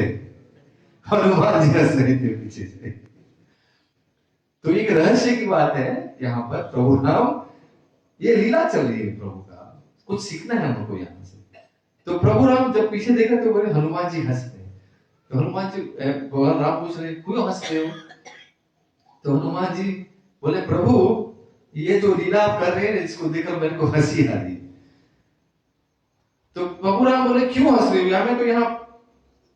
हनुमान जी हंस रहे थे पीछे से। तो एक रहस्य की बात है यहाँ पर। प्रभु राम, ये लीला चल रही है प्रभु का, कुछ सीखना है हमको यहाँ से। तो प्रभु राम जब पीछे देखा तो बोले हनुमान जी हंस रहे। तो हनुमान जी, भगवान राम पूछ रहे क्यों हंस रहे हो? तो हनुमान जी बोले प्रभु ये जो लीला आप कर रहे हैं इसको देखकर मेरे को हंसी आ रही। तो प्रभु राम बोले क्यों हंस रहे हो? मैं तो यहाँ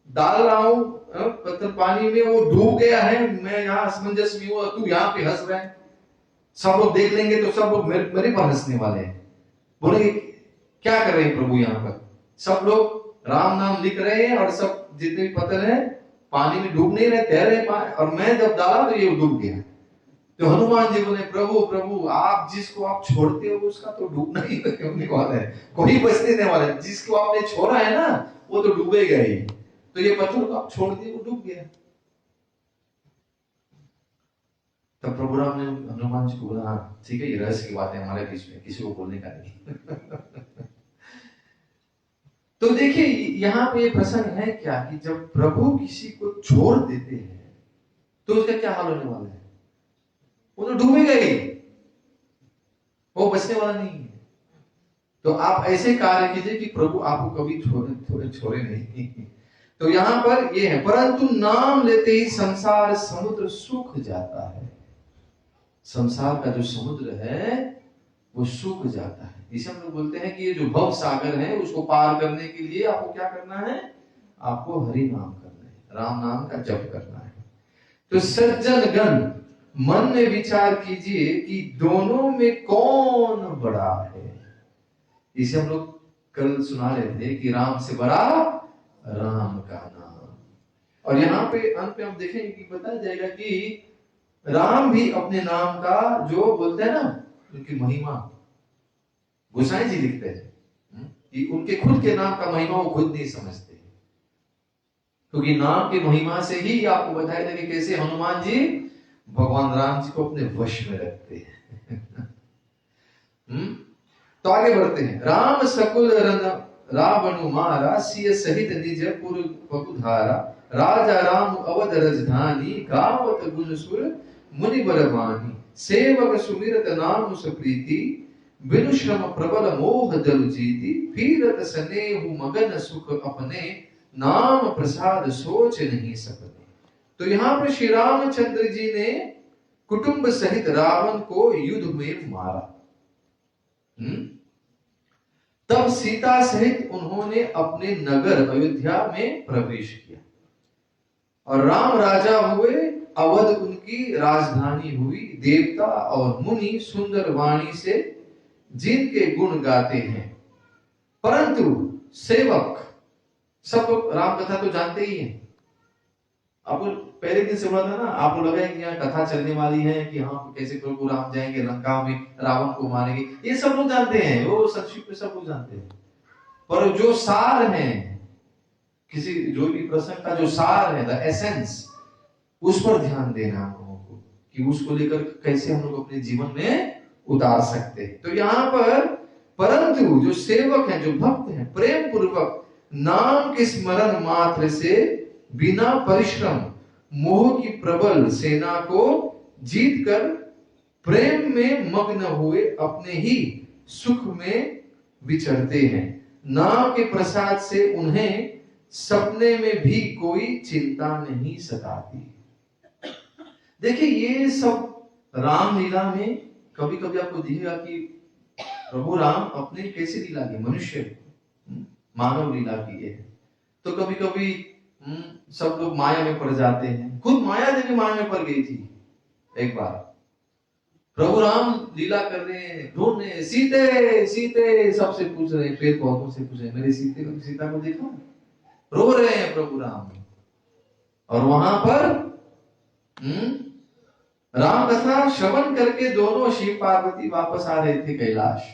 डाल रहा हूं पत्थर पानी में, वो डूब गया है, मैं यहाँ असमंजस में हूं, तू यहाँ पे हंस रहा है। सब लोग देख लेंगे तो सब लोग मेरे पर हंसने वाले हैं। बोले क्या कर रहे हैं प्रभु यहाँ पर? सब लोग राम नाम लिख रहे हैं और सब जितने भी पत्थर हैं पानी में डूब नहीं रहे, तैर रहे, और मैं जब डाला तो ये डूब गया। तो हनुमान जी बोले प्रभु प्रभु आप जिसको आप छोड़ते हो उसका तो डूबना ही होने वाला है, कोई बचने नहीं वाला है। जिसको आपने छोड़ा है ना वो तो डूबेगा ही। तो ये पत्थर को आप छोड़ दिए, वो डूब गया। तब प्रभु राम ने हनुमान जी को बोला हाँ ठीक है, ये रहस्य की बात है हमारे बीच में, किसी को बोलने का नहीं। तो देखिए यहाँ पे प्रसंग है क्या कि जब प्रभु किसी को छोड़ देते हैं तो उसका क्या हाल होने वाला है? वो तो डूबेगा ही, वो बचने वाला नहीं है। तो आप ऐसे कार्य कीजिए कि प्रभु आपको कभी छोड़े नहीं। तो यहाँ पर ये है, परंतु नाम लेते ही संसार समुद्र सूख जाता है। संसार का जो समुद्र है वो सूख जाता है। इसे हम लोग बोलते हैं कि ये जो भव सागर है उसको पार करने के लिए आपको क्या करना है? आपको हरि नाम करना है, राम नाम का जप करना है। तो सज्जन गण मन में विचार कीजिए कि दोनों में कौन बड़ा है। इसे हम लोग कल सुना रहे थे कि राम से बड़ा राम का नाम। और यहाँ पे अंत में हम देखेंगे कि बताया जाएगा कि राम भी अपने नाम का जो बोलते हैं ना, उनकी महिमा गोसाई जी लिखते हैं कि उनके खुद के नाम का महिमा वो खुद नहीं समझते, क्योंकि नाम की महिमा से ही आपको बताया था कि कैसे हनुमान जी भगवान राम जी को अपने वश में रखते हैं। तो आगे बढ़ते हैं। राम सकुल रावणु मारा सिय सहित निज पुर पकुधारा राजा राम अवध राजधानी गावत गुण सुर मुनि बलवानी सेवक सुमिरत नाम सुप्रीति बिनु श्रम प्रबल मोह जल जीति फिरत स्नेहु मगन सुख अपने नाम प्रसाद सोच नहीं सकते। तो यहाँ पर श्री रामचंद्र जी ने कुटुंब सहित रावण को युद्ध में मारा। तब सीता सहित उन्होंने अपने नगर अयोध्या में प्रवेश किया और राम राजा हुए, अवध उनकी राजधानी हुई। देवता और मुनि सुंदर वाणी से जिनके गुण गाते हैं, परंतु सेवक, सब राम कथा तो जानते ही हैं। आपको पहले दिन से बोला था ना, आपको लगा है कि यहाँ कथा चलने वाली है कि हाँ कैसे प्रभु राम जाएंगे लंका में, रावण को मारेंगे, ये सब लोग जानते हैं, वो संक्षिप्त में सब लोग जानते हैं। पर जो सार है, किसी जो भी प्रसंग का जो सार है, द एसेंस, उस पर ध्यान देना हम लोगों को कि उसको लेकर कैसे हम लोग अपने जीवन में उतार सकते हैं। तो यहाँ पर परंतु जो सेवक हैं, जो भक्त हैं, प्रेम पूर्वक नाम के स्मरण मात्र से बिना परिश्रम मोह की प्रबल सेना को जीतकर प्रेम में मग्न हुए अपने ही सुख में विचरते हैं। नाम के प्रसाद से उन्हें सपने में भी कोई चिंता नहीं सताती। देखिए ये सब राम लीला में कभी कभी आपको दिखेगा कि प्रभु राम अपने कैसे लीला की, मनुष्य मानव लीला की है। तो कभी कभी सब लोग माया में पड़ जाते हैं। खुद माया देवी माया में पड़ गई थी एक बार। प्रभु राम लीला कर रहे हैं, ढूंढ रहे, सीते सीते सबसे पूछ रहे हैं, पेड़ पौधों से पूछ रहे हैं, मेरे सीता को देखा, रो रहे हैं प्रभु राम। और वहां पर राम कथा श्रवण करके दोनों शिव पार्वती वापस आ रहे थे कैलाश।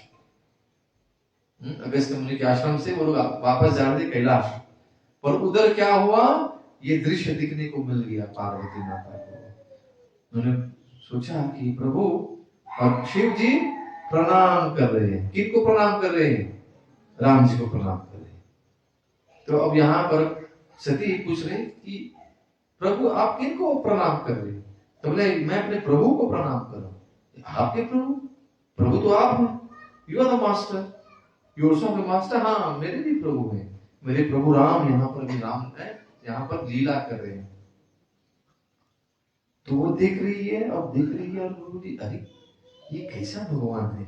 अगस्त्य मुनि के आश्रम से वो लोग वापस जा रहे थे कैलाश। पर उधर क्या हुआ, ये दृश्य दिखने को मिल गया पार्वती माता को। उन्होंने सोचा कि प्रभु, और शिव जी प्रणाम कर रहे हैं। किनको प्रणाम कर रहे हैं? राम जी को प्रणाम कर रहे हैं। तो अब यहाँ पर सती पूछ रहे कि प्रभु आप किनको प्रणाम कर रहे हैं? तो बोले मैं अपने प्रभु को प्रणाम कर रहा हूं। आपके प्रभु? प्रभु तो आप हैं, you are the master, you also the master. हाँ मेरे भी प्रभु हैं, मेरे प्रभु राम यहाँ पर भी राम है, यहाँ पर लीला कर रहे हैं। तो वो देख रही है, अब देख रही है और बोली अरे ये कैसा भगवान है,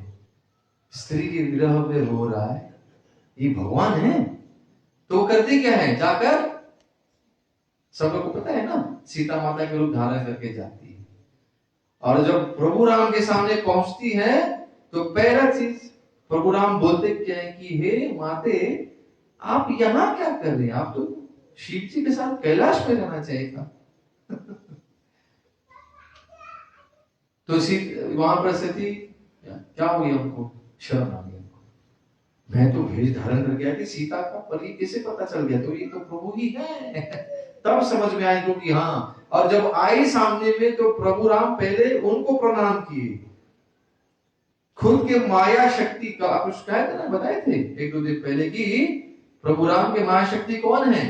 स्त्री के विरह में रो रहा है, ये भगवान है। तो करते क्या है, जाकर सब लोग को पता है ना, सीता माता के रूप धारण करके जाती है। और जब प्रभु राम के सामने पहुंचती है तो पहला चीज प्रभु राम बोलते क्या है कि हे माते आप यहाँ क्या कर रहे हैं, आप तो शिव जी के साथ कैलाश में रहना चाहिए था। तो वहां पर सती क्या हुई, हमको शर्म आ गई, मैं तो भेष धारण कर गया कि सीता का, पर ये कैसे पता चल गया, तो ये तो प्रभु ही है। तब समझ में आया कि हाँ। और जब आई सामने में तो प्रभु राम पहले उनको प्रणाम किए, खुद के माया शक्ति का, आप कहे थे ना, बताए थे एक दो दिन पहले कि प्रभु राम के माया शक्ति कौन है?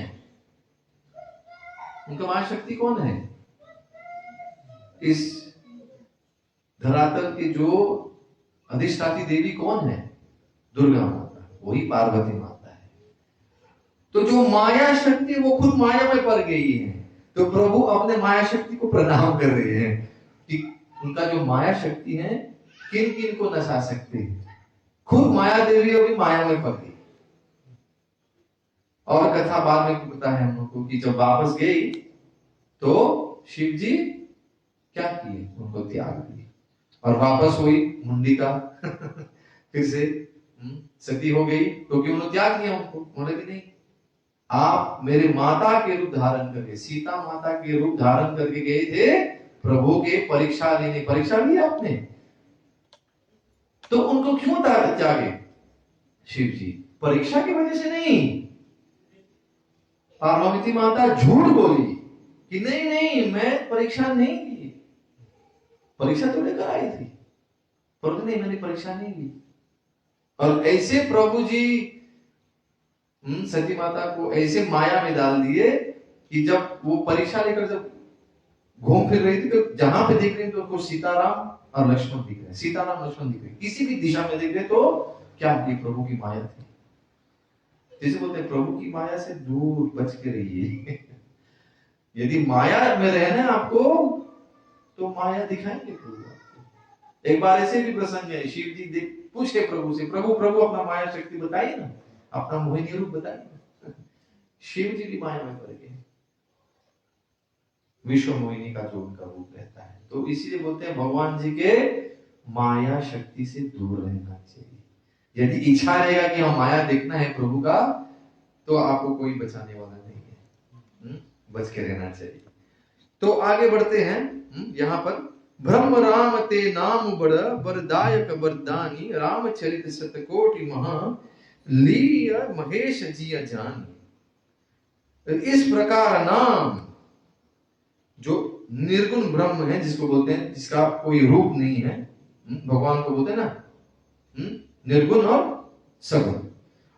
उनका माया शक्ति कौन है? इस धरातल की जो अधिष्ठाती देवी कौन है? दुर्गा माता, वही पार्वती माता है। तो जो माया शक्ति वो खुद माया में पड़ गई है, तो प्रभु अपने माया शक्ति को प्रणाम कर रहे हैं कि उनका जो माया शक्ति है किन किन को नचा सकते हैं। खुद माया देवी अभी माया में पड़ गई। और कथा बाद में पता है हम लोग को कि जब वापस गई तो शिव जी क्या किए? उनको त्याग दिए और वापस हुई मुंडी का फिर से सती हो गई, क्योंकि उन्होंने त्याग किया उनको। बोले कि नहीं, आप मेरे माता के रूप धारण करके, सीता माता के रूप धारण करके गए थे प्रभु के परीक्षा लेने। परीक्षा ली आपने, तो उनको क्यों त्यागे शिव जी? परीक्षा की वजह से नहीं। पार्वती माता झूठ बोली कि नहीं नहीं मैं परीक्षा नहीं की। परीक्षा तो लेकर आई थी, पर नहीं मैंने परीक्षा नहीं ली। और ऐसे प्रभु जी सती माता को ऐसे माया में डाल दिए कि जब वो परीक्षा लेकर जब घूम फिर रही थी तो जहां पे देख रहे थे तो सीताराम और लक्ष्मण दिख रहे, सीताराम लक्ष्मण दिख रहे, किसी भी दिशा में देख रहे तो क्या ये प्रभु की माया थी। जैसे बोलते हैं प्रभु की माया से दूर बच के रहिए। यदि माया में रहना है आपको तो माया दिखाएंगे प्रभु आपको। एक बार ऐसे भी प्रसंग है, शिव जी पूछे प्रभु से, प्रभु प्रभु अपना माया शक्ति बताइए ना, अपना मोहिनी रूप बताइए ना। शिव जी भी माया में पड़ गए, विश्व मोहिनी का जो उनका रूप रहता है। तो इसीलिए बोलते हैं भगवान जी के माया शक्ति से दूर रहना चाहिए। यदि इच्छा रहेगा कि हम माया देखना है प्रभु का, तो आपको कोई बचाने वाला नहीं है, बच के रहना चाहिए। तो आगे बढ़ते हैं यहाँ पर, ब्रह्म राम ते नाम बड़ वरदायक वरदानी, रामचरित शतकोटि महा लीय महेश जिया जानी। इस प्रकार नाम जो निर्गुण ब्रह्म है, जिसको बोलते हैं जिसका कोई रूप नहीं है, भगवान को बोलते हैं ना निर्गुण और सगुण,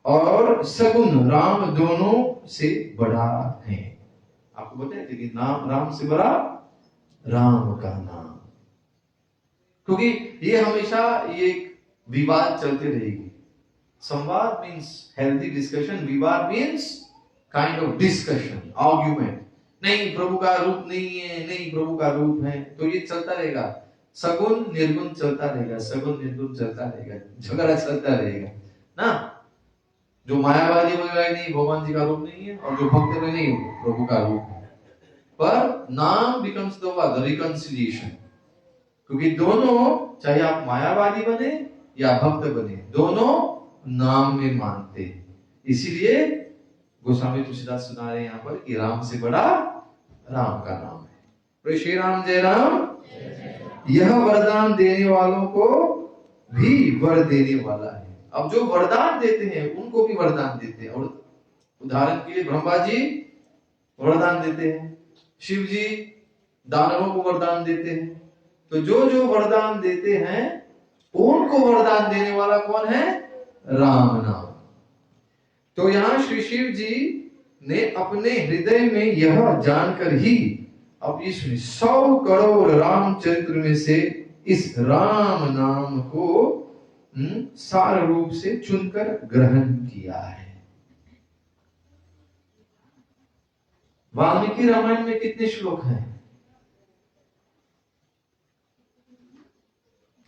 और सगुण राम दोनों से बड़ा है। आपको बताया कि नाम राम से बड़ा राम का नाम, क्योंकि ये हमेशा ये विवाद चलते रहेगी। संवाद मीन्स हेल्दी डिस्कशन, विवाद means kind of discussion, argument. नहीं प्रभु का रूप नहीं है, नहीं प्रभु का रूप है, तो ये चलता रहेगा। सगुण निर्गुण चलता रहेगा, सगुण निर्गुण चलता रहेगा, झगड़ा चलता रहेगा ना। जो मायावादी बोलेगा नहीं भगवान जी का रूप नहीं है, और जो भक्त में नहीं प्रभु का रूप है। पर नाम बिकम्स द रिकंसिलिएशन, क्योंकि दोनों, चाहे आप मायावादी बने या भक्त बने, दोनों नाम में मानते। इसीलिए गोस्वामी तुलसीदास सुना रहे हैं यहाँ पर कि राम से बड़ा राम का नाम है। तो श्री राम जय राम। यह वरदान देने वालों को भी वर देने वाला है। अब जो वरदान देते हैं उनको भी वरदान देते हैं। और उदाहरण के लिए ब्रह्मा जी वरदान देते हैं, शिव जी दानवों को वरदान देते हैं। तो जो जो वरदान देते हैं उनको वरदान देने वाला कौन है? राम नाम। तो यहां श्री शिव जी ने अपने हृदय में यह जानकर ही, अब ये सुनिए, 100 करोड़ रामचरित्र में से इस राम नाम को सार रूप से चुनकर ग्रहण किया है। वाल्मीकि रामायण में कितने श्लोक हैं?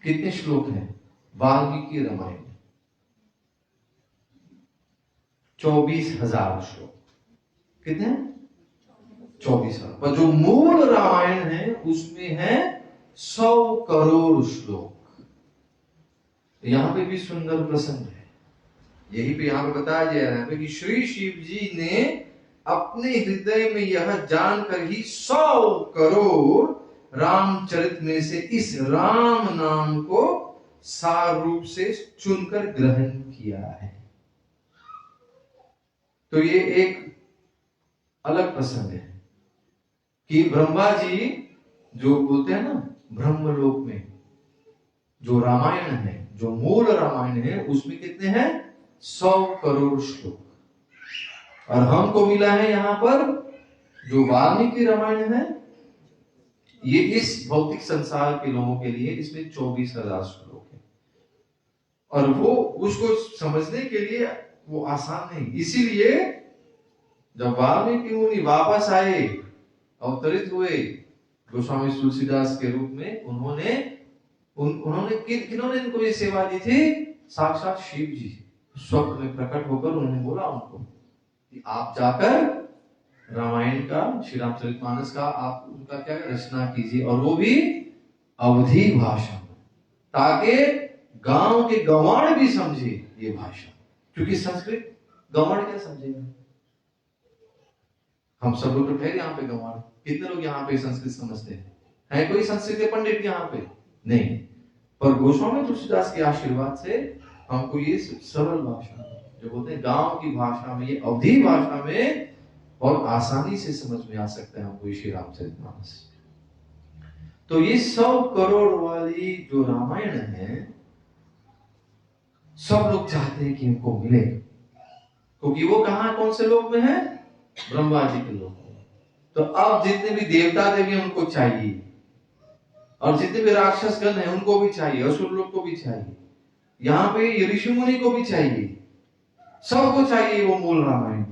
कितने श्लोक हैं वाल्मीकि रामायण में? 24,000 श्लोक। कितने? 24,000। पर जो मूल रामायण है उसमें है 100 करोड़ श्लोक। यहां पे भी सुंदर प्रसंग है, यही पे यहां पे बताया जा रहा है कि श्री शिव जी ने अपने हृदय में यह जानकर ही 100 करोड़ रामचरित में से इस राम नाम को सार रूप से चुनकर ग्रहण किया है। तो ये एक अलग प्रसंग है कि ब्रह्मा जी जो बोलते हैं ना, ब्रह्मलोक में जो रामायण है, जो मूल रामायण है, उसमें कितने हैं? 100 करोड़ श्लोक। और हमको मिला है यहाँ पर जो वाल्मीकि रामायण है, ये इस भौतिक संसार के लोगों के लिए इसमें 24,000 श्लोक है, और वो उसको समझने के लिए वो आसान नहीं। इसीलिए जब वाल्मीकि मुनि वापस आए, अवतरित हुए गोस्वामी तुलसीदास के रूप में, उन्होंने किन्होंने इनको ये सेवा दी थी? साक्षात शिव जी स्वप्न में प्रकट होकर उन्होंने बोला उनको कि आप जाकर रामायण का, श्री रामचरितमानस का आप उनका क्या रचना कीजिए, और वो भी अवधी भाषा में, ताकि गांव के गंवार भी समझे ये भाषा, क्योंकि संस्कृत गंवार क्या समझेगा? हम सब लोग तो ठहरे यहाँ पे गंवार, कितने लोग यहाँ पे संस्कृत समझते हैं? है कोई संस्कृत के पंडित यहाँ पे? नहीं। पर गोस्वामी तुलसीदास के आशीर्वाद से हमको ये सरल भाषा, जो बोलते हैं गांव की भाषा में, ये अवधी भाषा में और आसानी से समझ में आ सकता है हमको श्री रामचरितमानस। तो ये 100 करोड़ वाली जो रामायण है, सब लोग चाहते हैं कि इनको मिले, क्योंकि वो कहां, कौन से लोग में है? ब्रह्मा जी के लोग में। तो अब जितने भी देवता देवी उनको चाहिए, और जितने भी राक्षस गण हैं उनको भी चाहिए, असुर लोग को भी चाहिए, यहाँ पे ऋषि मुनि को भी चाहिए, सबको चाहिए वो मूल रामायण।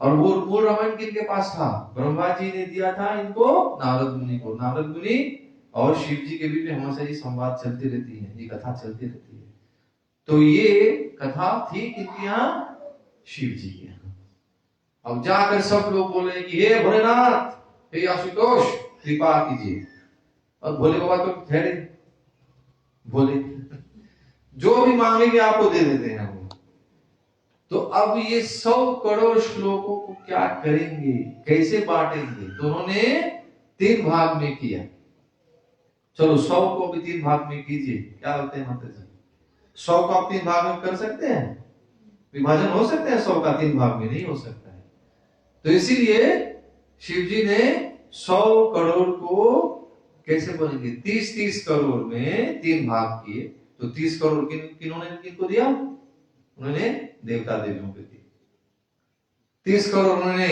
और वो मूल रामायण किनके पास था? ब्रह्मा जी ने दिया था इनको नारद मुनि को। नारद मुनि और शिव जी के बीच में हमेशा ये संवाद चलती रहती है, ये कथा चलती रहती है। तो ये कथा थी किनके यहाँ? शिव जी के यहाँ। अब जाकर सब लोग बोले कि हे भोलेनाथ, हे आशुतोष, कृपा कीजिए। और भोले बाबा तो ठहरे, बोले जो भी मांगेंगे आपको दे देते हैं हम। तो अब ये 100 करोड़ श्लोकों को क्या करेंगे, कैसे बांटेंगे? तो उन्होंने 3 भाग में किया। चलो 100 को भी 3 भाग में कीजिए, क्या बोलते हैं माता जी? 100 को आप 3 भाग में कर सकते हैं? विभाजन हो सकता है 100 का 3 भाग में? नहीं हो सकता है। तो इसीलिए शिव जी ने 100 करोड़ को कैसे बोलेंगे? 30-30 करोड़ में 3 भाग किए। तो 30 करोड़ किन्होंने किनको दिया? उन्होंने देवता देवियों को दी। 30 करोड़ उन्होंने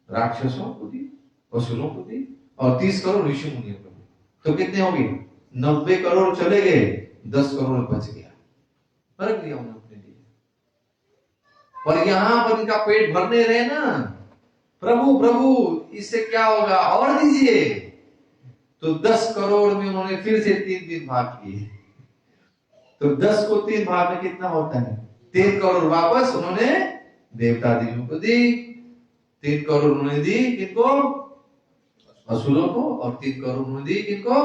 राक्षसों को दी, असुरों को दी, और 30 करोड़ ऋषि मुनियों को दी। तो कितने हो गए? 90 करोड़ चले गए, 10 करोड़ बच गया। फर्क दिया उन्होंने अपने लिए। पर यहां पर इनका पेट भरने रहे ना, प्रभु प्रभु इससे क्या होगा, और दीजिए। तो 10 करोड़ में उन्होंने फिर से 3 भाग किए। तो 10 को 3 भाग में कितना होता है? 3 करोड़ वापस उन्होंने देवता देवियों को दी, 3 करोड़ उन्होंने दी किनको? असुरों को, और 3 करोड़ उन्होंने दी किनको?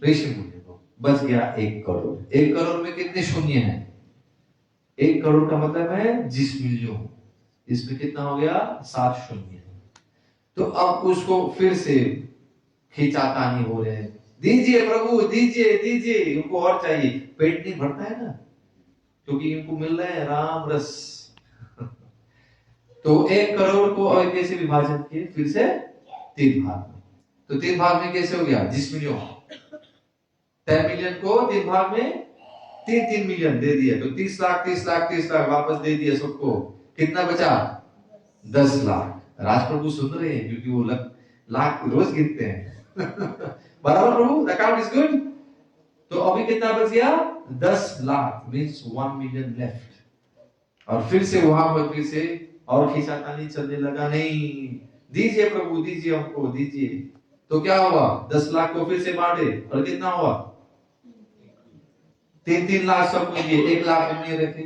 ऋषि मुनियों को। बच गया 1 करोड़। 1 करोड़ में कितने शून्य हैं? 1 करोड़ का मतलब है 20 मिलियन। इसमें कितना हो गया? 7 शून्य। तो अब उसको फिर से खींचातानी हो रहे हैं, दीजिए प्रभु, दीजिए दीजिए। उनको और चाहिए, पेट नहीं भरता है ना, क्योंकि इनको मिल रहा है राम रस। तो 1 करोड़ को और कैसे विभाजन किए? फिर से 3 भाग में। तो 3 भाग में कैसे हो गया? 20 मिलियन। 10 मिलियन को 3 भाग में 3 मिलियन दे दिया। तो 30 लाख 30 लाख 30 लाख वापस दे दिया सबको। कितना बचा? 10 लाख। राजप्रभु सुन रहे हैं, क्योंकि वो लाख रोज गिनते हैं। बराबर प्रभु, द काउंट इज गुड। तो अभी कितना बच गया? 10 लाख, मींस 1 मिलियन लेफ्ट। और फिर से वहां पर फिर से और खींचातानी चलने लगा, नहीं दीजिए प्रभु, दीजिए हमको, दीजिए। तो क्या हुआ? 10 लाख को फिर से बांटे, और कितना हुआ? 3 लाख सबको दिए, 1 लाख हमने रखे,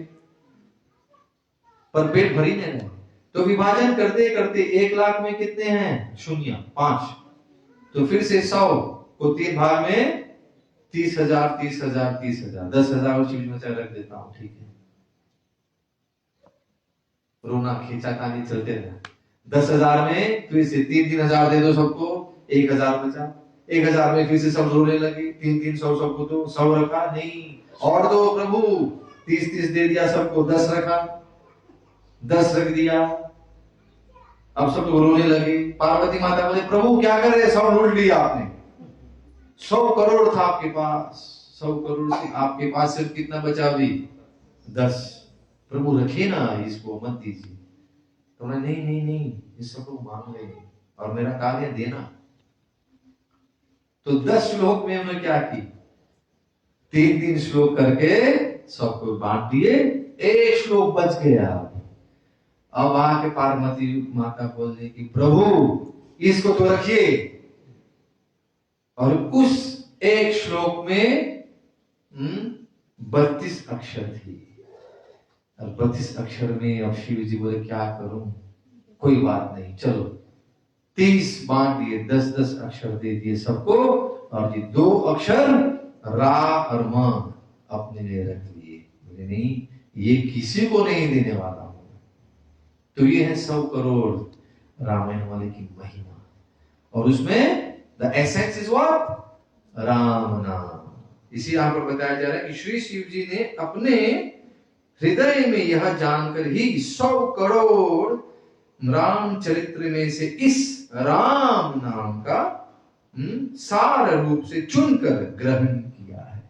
पर पेट भरी नहीं रहे। तो विभाजन करते करते 1 लाख में कितने हैं? शून्य, 5। तो फिर से 100 को 3 भाग में 30,000 30,000 30,000, 10,000 और चीज में से रख देता हूं, ठीक है। रोना खींचातानी चलते रहा। 10,000 में फिर से 3,000 दे दो सबको, 1,000 बचा। 1,000 में फिर से सब रोने लगे, 300 सबको दो, 100 रखा, नहीं और दो प्रभु, 30 दे दिया सबको, 10 रखा, 10 रख दिया। अब सब लोग रोने लगे। पार्वती माता बोले, प्रभु क्या कर रहे, 100 लूट लिया आपने। 100 करोड़ था आपके पास, 100 करोड़ से आपके पास सिर्फ कितना बचा? अभी 10। प्रभु रखिए ना, इसको मत दीजिए। तो मैं नहीं नहीं नहीं, इस सबको मांग रहे हैं और मेरा कार्य देना। तो 10 श्लोक में हमने क्या की, 3-3 श्लोक करके सबको बांट दिए, एक श्लोक बच गया। अब आके पार्वती माता बोले कि प्रभु इसको तो रखिए। और उस एक श्लोक में 32 अक्षर थी। और 32 अक्षर में अब शिव जी बोले क्या करूं, कोई बात नहीं, चलो 30 बांट दिए, 10-10 अक्षर दे दिए सबको। और ये 2 अक्षर रा और म अपने लिए रख लिए। बोले नहीं, ये किसी को नहीं देने वाला हूं। तो ये है 100 करोड़ रामायण वाले की महिमा। और उसमें the essence is what, Ram नाम। इसी यहां पर बताया जा रहा है कि श्री शिव जी ने अपने हृदय में यह जानकर ही 100 करोड़ राम चरित्र में से इस राम नाम का सार रूप से चुनकर ग्रहण किया है।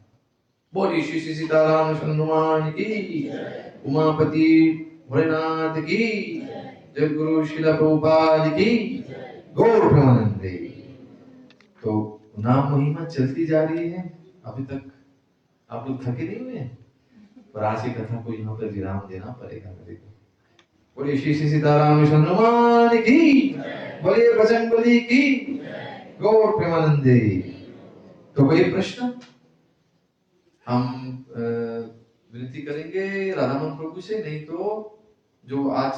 बोलिए श्री श्री सीताराम हनुमान की, उमापति भोलेनाथ की, जय गुरु शिला प्रभुपाद की, गौर प्रेमानंदे। तो नाम महिमा चलती जा रही है। अभी तक आप लोग थके नहीं हुए? पर आज की कथा को यहाँ पर विराम देना पड़ेगा मेरे को। बोलिए श्री श्री सीताराम हनुमान की, बोलिए बजरंगबली की, गौर प्रेमानंदे। तो कोई प्रश्न? हम विनती करेंगे राधामन प्रभु से, नहीं तो जो आज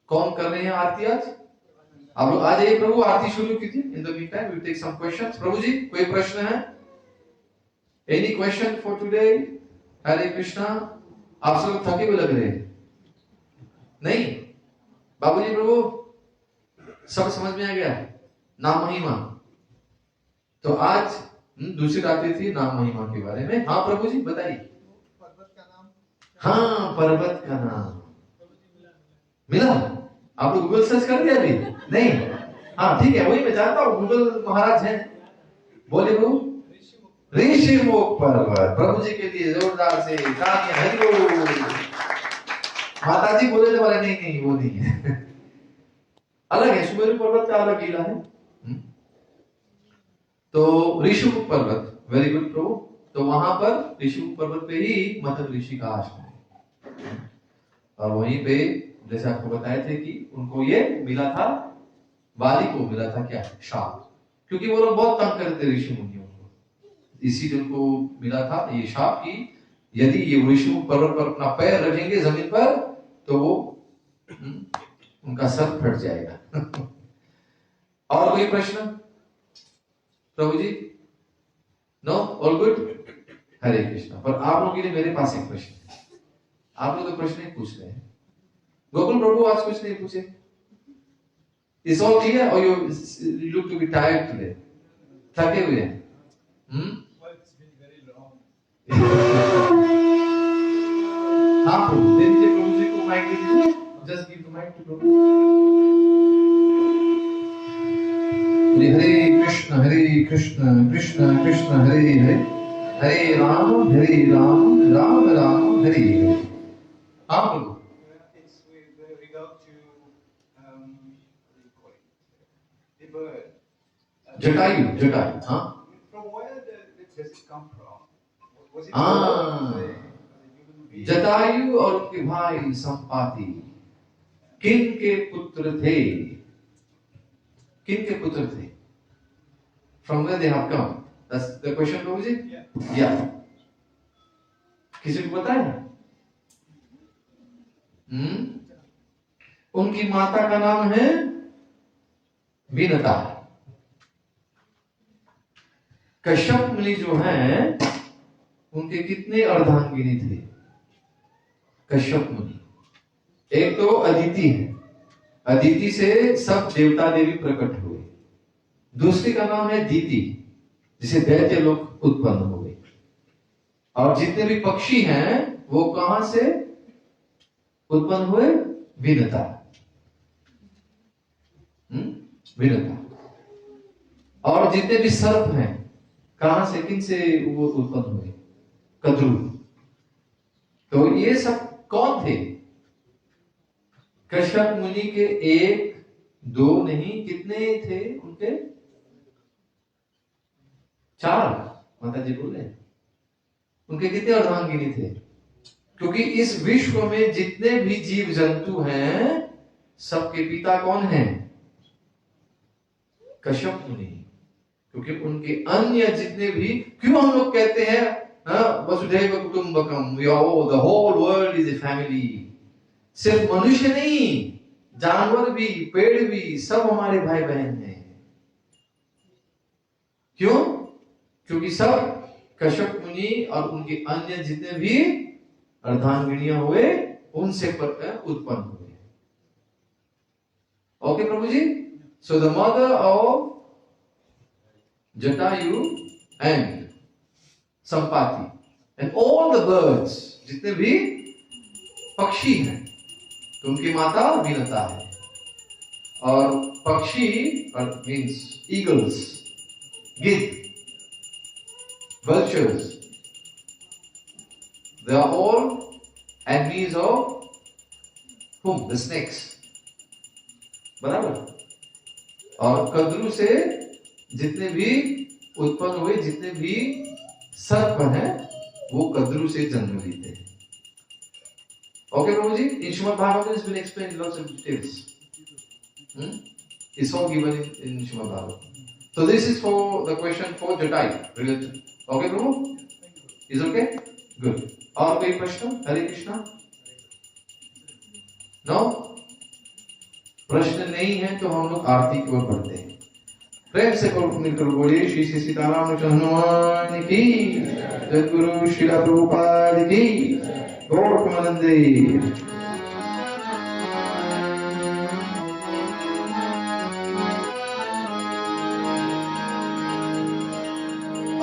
कौन कर रहे हैं आरती, आज आप लोग आ जाइए, प्रभु आरती शुरू कीजिए। In the mean time we will take some questions. प्रभु जी कोई प्रश्न है? Any question for today? Hare Krishna. आप सब थके हुए लग रहे हैं, नहीं? बाबूजी प्रभु सब समझ में आ गया नाम महिमा? तो आज दूसरी रात्रि थी नाम महिमा के बारे में। हाँ प्रभु जी बताइए। पर्वत का नाम? हाँ पर्वत का नाम मिला। आप लोग गूगल सर्च कर दिया अभी? नहीं? हाँ ठीक है, वही मैं जानता हूँ, गूगल महाराज हैं। बोले प्रभु, ऋषिमुख पर्वत। प्रभु जी के लिए जोरदार से तालियां। हरि बोल। माता जी बोले थे, बोले नहीं नहीं वो नहीं है, अलग है। सुमेरु पर्वत का अलग लीला है। तो ऋषिमुख पर्वत, वेरी गुड प्रभु। तो वहां पर ऋषिमुख पर्वत पे ही मतलब ऋषि का आश्रम है। और वहीं पे जैसे आपको बताए थे कि उनको ये मिला था, वाली को मिला था क्या, शाप। क्योंकि वो लोग बहुत तंग करते ऋषि मुनियों को, इसीलिए उनको मिला था ये शाप कि यदि ये ऋषिमुख पर्वत पर अपना पैर रखेंगे जमीन पर तो वो उनका सर फट जाएगा। और कोई प्रश्न प्रभु जी? No, all good. Hare Krishna. पर आप लोगों के लिए मेरे पास एक प्रश्न है। आप लोग तो प्रश्न ही पूछ रहे हैं, गोकुल प्रभु आज कुछ नहीं पूछे। Is all clear or you look to be tired today? थके हुए हैं? Well, it's been very long. हाँ प्रभु, दे दीजिए प्रभु जी को माइक दे दीजिए। Just give the mic to प्रभु। हरे कृष्ण कृष्ण कृष्ण हरे हरे, हरे राम राम राम हरे हरे। हाँ प्रभु। It's with regard to what do you call it? The bird. Jatayu, हाँ। From where does it come from? Was it हाँ, the human being? जटायु और उनके भाई संपाति किन के पुत्र थे? किन के पुत्र थे? From where they have come? That's the question, Prabhu ji? Yeah. किसी को पता है? उनकी माता का नाम है विनता। कश्यप मुनि जो हैं उनके कितने अर्धांगिनी थे? कश्यप मुनि, एक तो अदिति है, अदिति से सब देवता देवी प्रकट हुए। दूसरी का नाम है दीति, जिसे दैत्य लोग उत्पन्न हुए। और जितने भी पक्षी हैं वो कहां से उत्पन्न हुए? विनता। विनता। और जितने भी सर्प हैं कहां से, किन से वो उत्पन्न हुए? कद्रु। तो ये सब कौन थे? कश्यप मुनि के 1 2 नहीं, कितने थे उनके? 4। माता जी बोले उनके कितने अर्धांगिनी थे? क्योंकि इस विश्व में जितने भी जीव जंतु हैं सबके पिता कौन हैं? कश्यप मुनि। क्योंकि उनके अन्य जितने भी, क्यों हम लोग कहते हैं वसुधैव कुटुंबकम, the whole world is a family. सिर्फ मनुष्य नहीं, जानवर भी, पेड़ भी, सब हमारे भाई बहन हैं। क्यों? क्योंकि सब कश्यप मुनि और उनके अन्य जितने भी अर्धांगिनियां हुए उनसे उत्पन्न हुए। ओके प्रभु जी। So the mother of Jatayu and Sampati and all the birds, जितने भी पक्षी हैं, तो उनकी माता विनता है। और पक्षी मीन्स ईगल्स, गिद्ध, vultures, they are all enemies of whom? The snakes. बराबर। और कद्रू से जितने भी उत्पन्न हुए, जितने भी सर्प हैं, वो कद्रू से जन्म लेते हैं। ओके प्रभु जी। In Srimad Bhagavatam has been explained in lots of details. It's all given in Srimad Bhagavatam. So this is for the question for Jatai related. Okay Prabhu? Is okay? Good. और कोई प्रश्न? हरे Krishna? No? प्रश्न नहीं है तो हम लोग आरती की ओर बढ़ते हैं। प्रेम से मिलकर बोलिए श्री श्री सीताराम हनुमान की, जगद्गुरु श्रीला प्रभुपाद की, गौर प्रेमानंदे।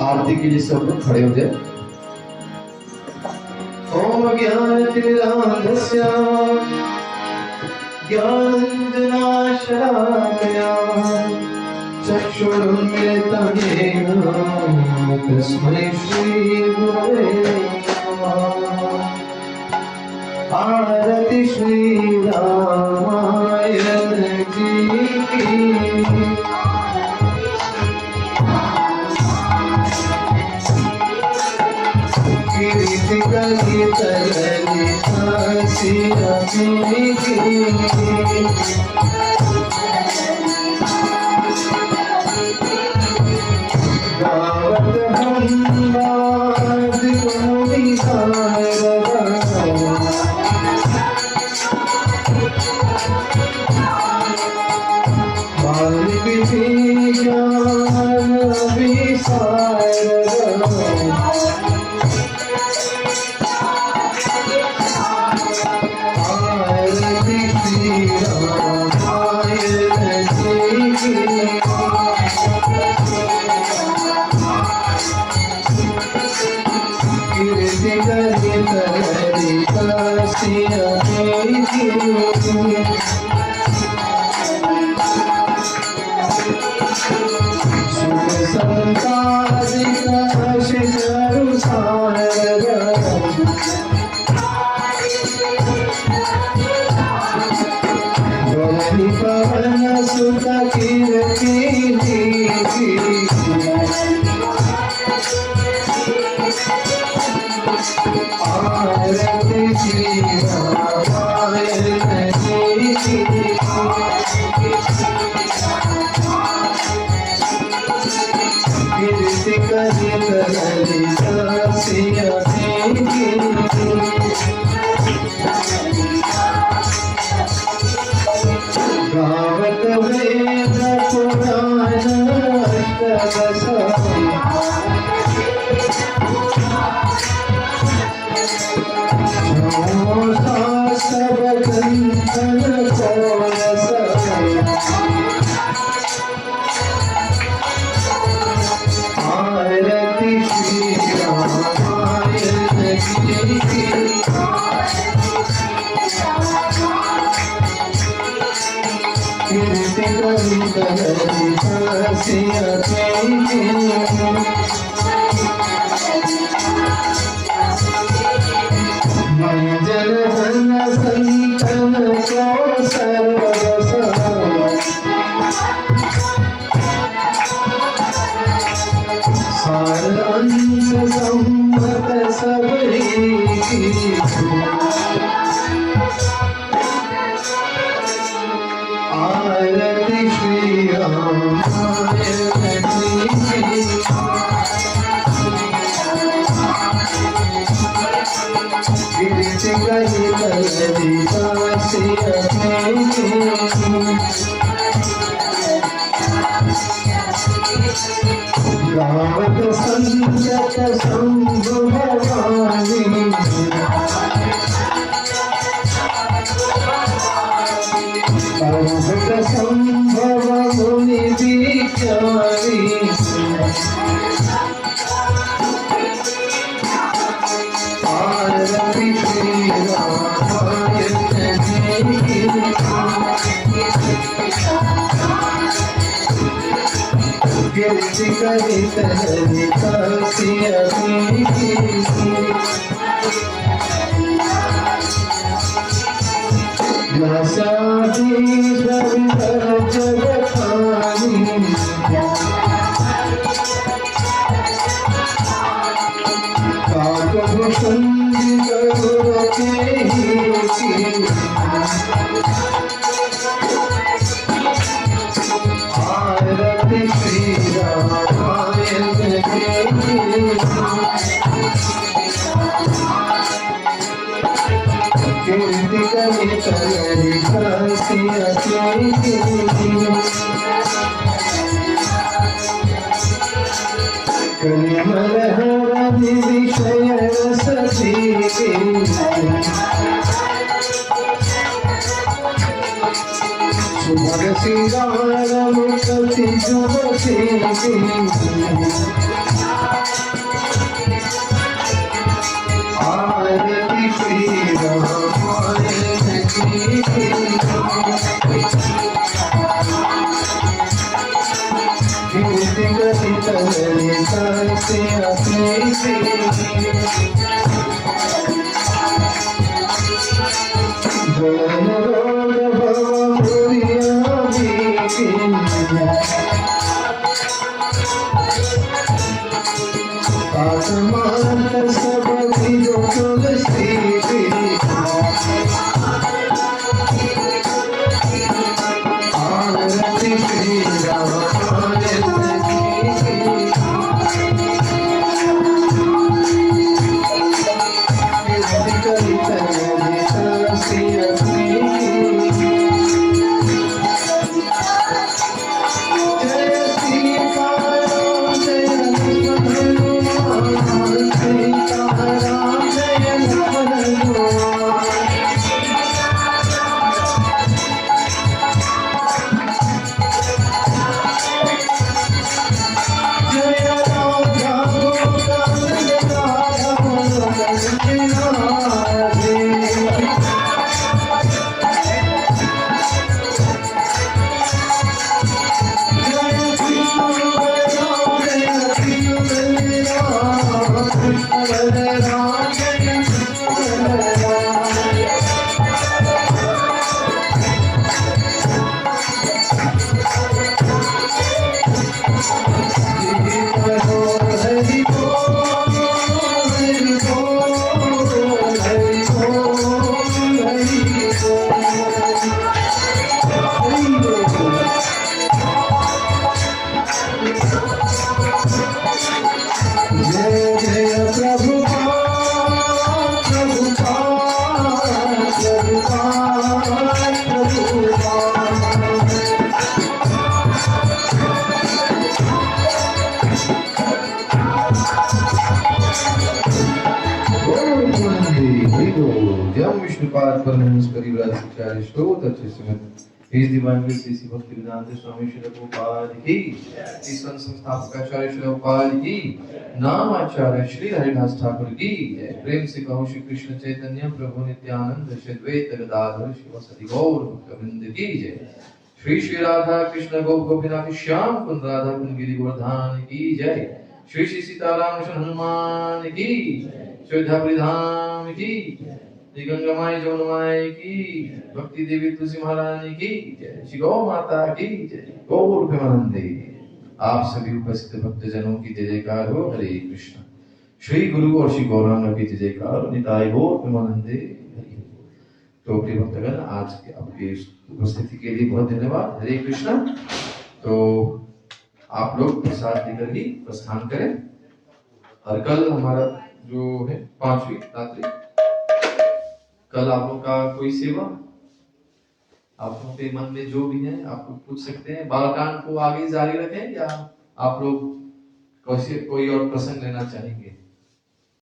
आरती के लिए सब लोग खड़े हो जाए। ओम ज्ञानतिमिरान्धस्य ज्ञानाञ्जनाशलाकया चक्षुरुन्मिलितं येन तस्मै श्रीगुरवे नमः। आरति श्री रामायण जी की। गावत संगत शंभु भवानी पर्वत संभव मुनि विचारी आरती श्री रामायण जी गिरती करित हरिता आरती श्री रामायण कीर्ति करित कलिमल हरि विषय रस सुभग श्रीराम कति जुवती आरती श्री रामायण कीर्ति करित ललिता से जन रोग भव मुरिया आत्मात सब जो तुलसी आरती Shri Ramayan His Divine Grace Sri Bhaktivedanta Swami Srila Prabhupada ki, इस संस्थापक आचार्य श्री प्रभुपाद की, नाम आचार्य श्री हरिदास ठाकुर की, प्रेम से कहो श्री कृष्ण चैतन्य प्रभु नित्यानंद श्री द्वैत गदाधर शिवासादि गौर भक्तवृंद की जय। श्री श्री राधा कृष्ण गोपीनाथ श्याम कुंद राधा कुंद गिरि गोवर्धन की जय। श्री श्री सीताराम हनुमान की, श्रद्धा धाम की, गंगामाई जमुनामाई की, भक्ति देवी तुलसी महारानी की जय। श्री गौ माता की जय। गौर प्रेमानंदे। आप सभी उपस्थित भक्तजनों की जय जयकार हो। हरे कृष्ण। श्री गुरु और श्री गौरांग की जय जयकार। निताय गौर प्रेमानंदे। तो प्रिय भक्तगण, आज के आपकी उपस्थिति के लिए बहुत धन्यवाद। हरे कृष्ण। तो आप लोग प्रसाद लेकर ही प्रस्थान करें। और कल हमारा जो है 5वीं रात्रि, कल आप लोग का कोई सेवा, आप लोगों के मन में जो भी है आप लोग पूछ सकते हैं। बालकांड को आगे जारी रखें या आप लोग कोई और प्रसंग लेना चाहेंगे?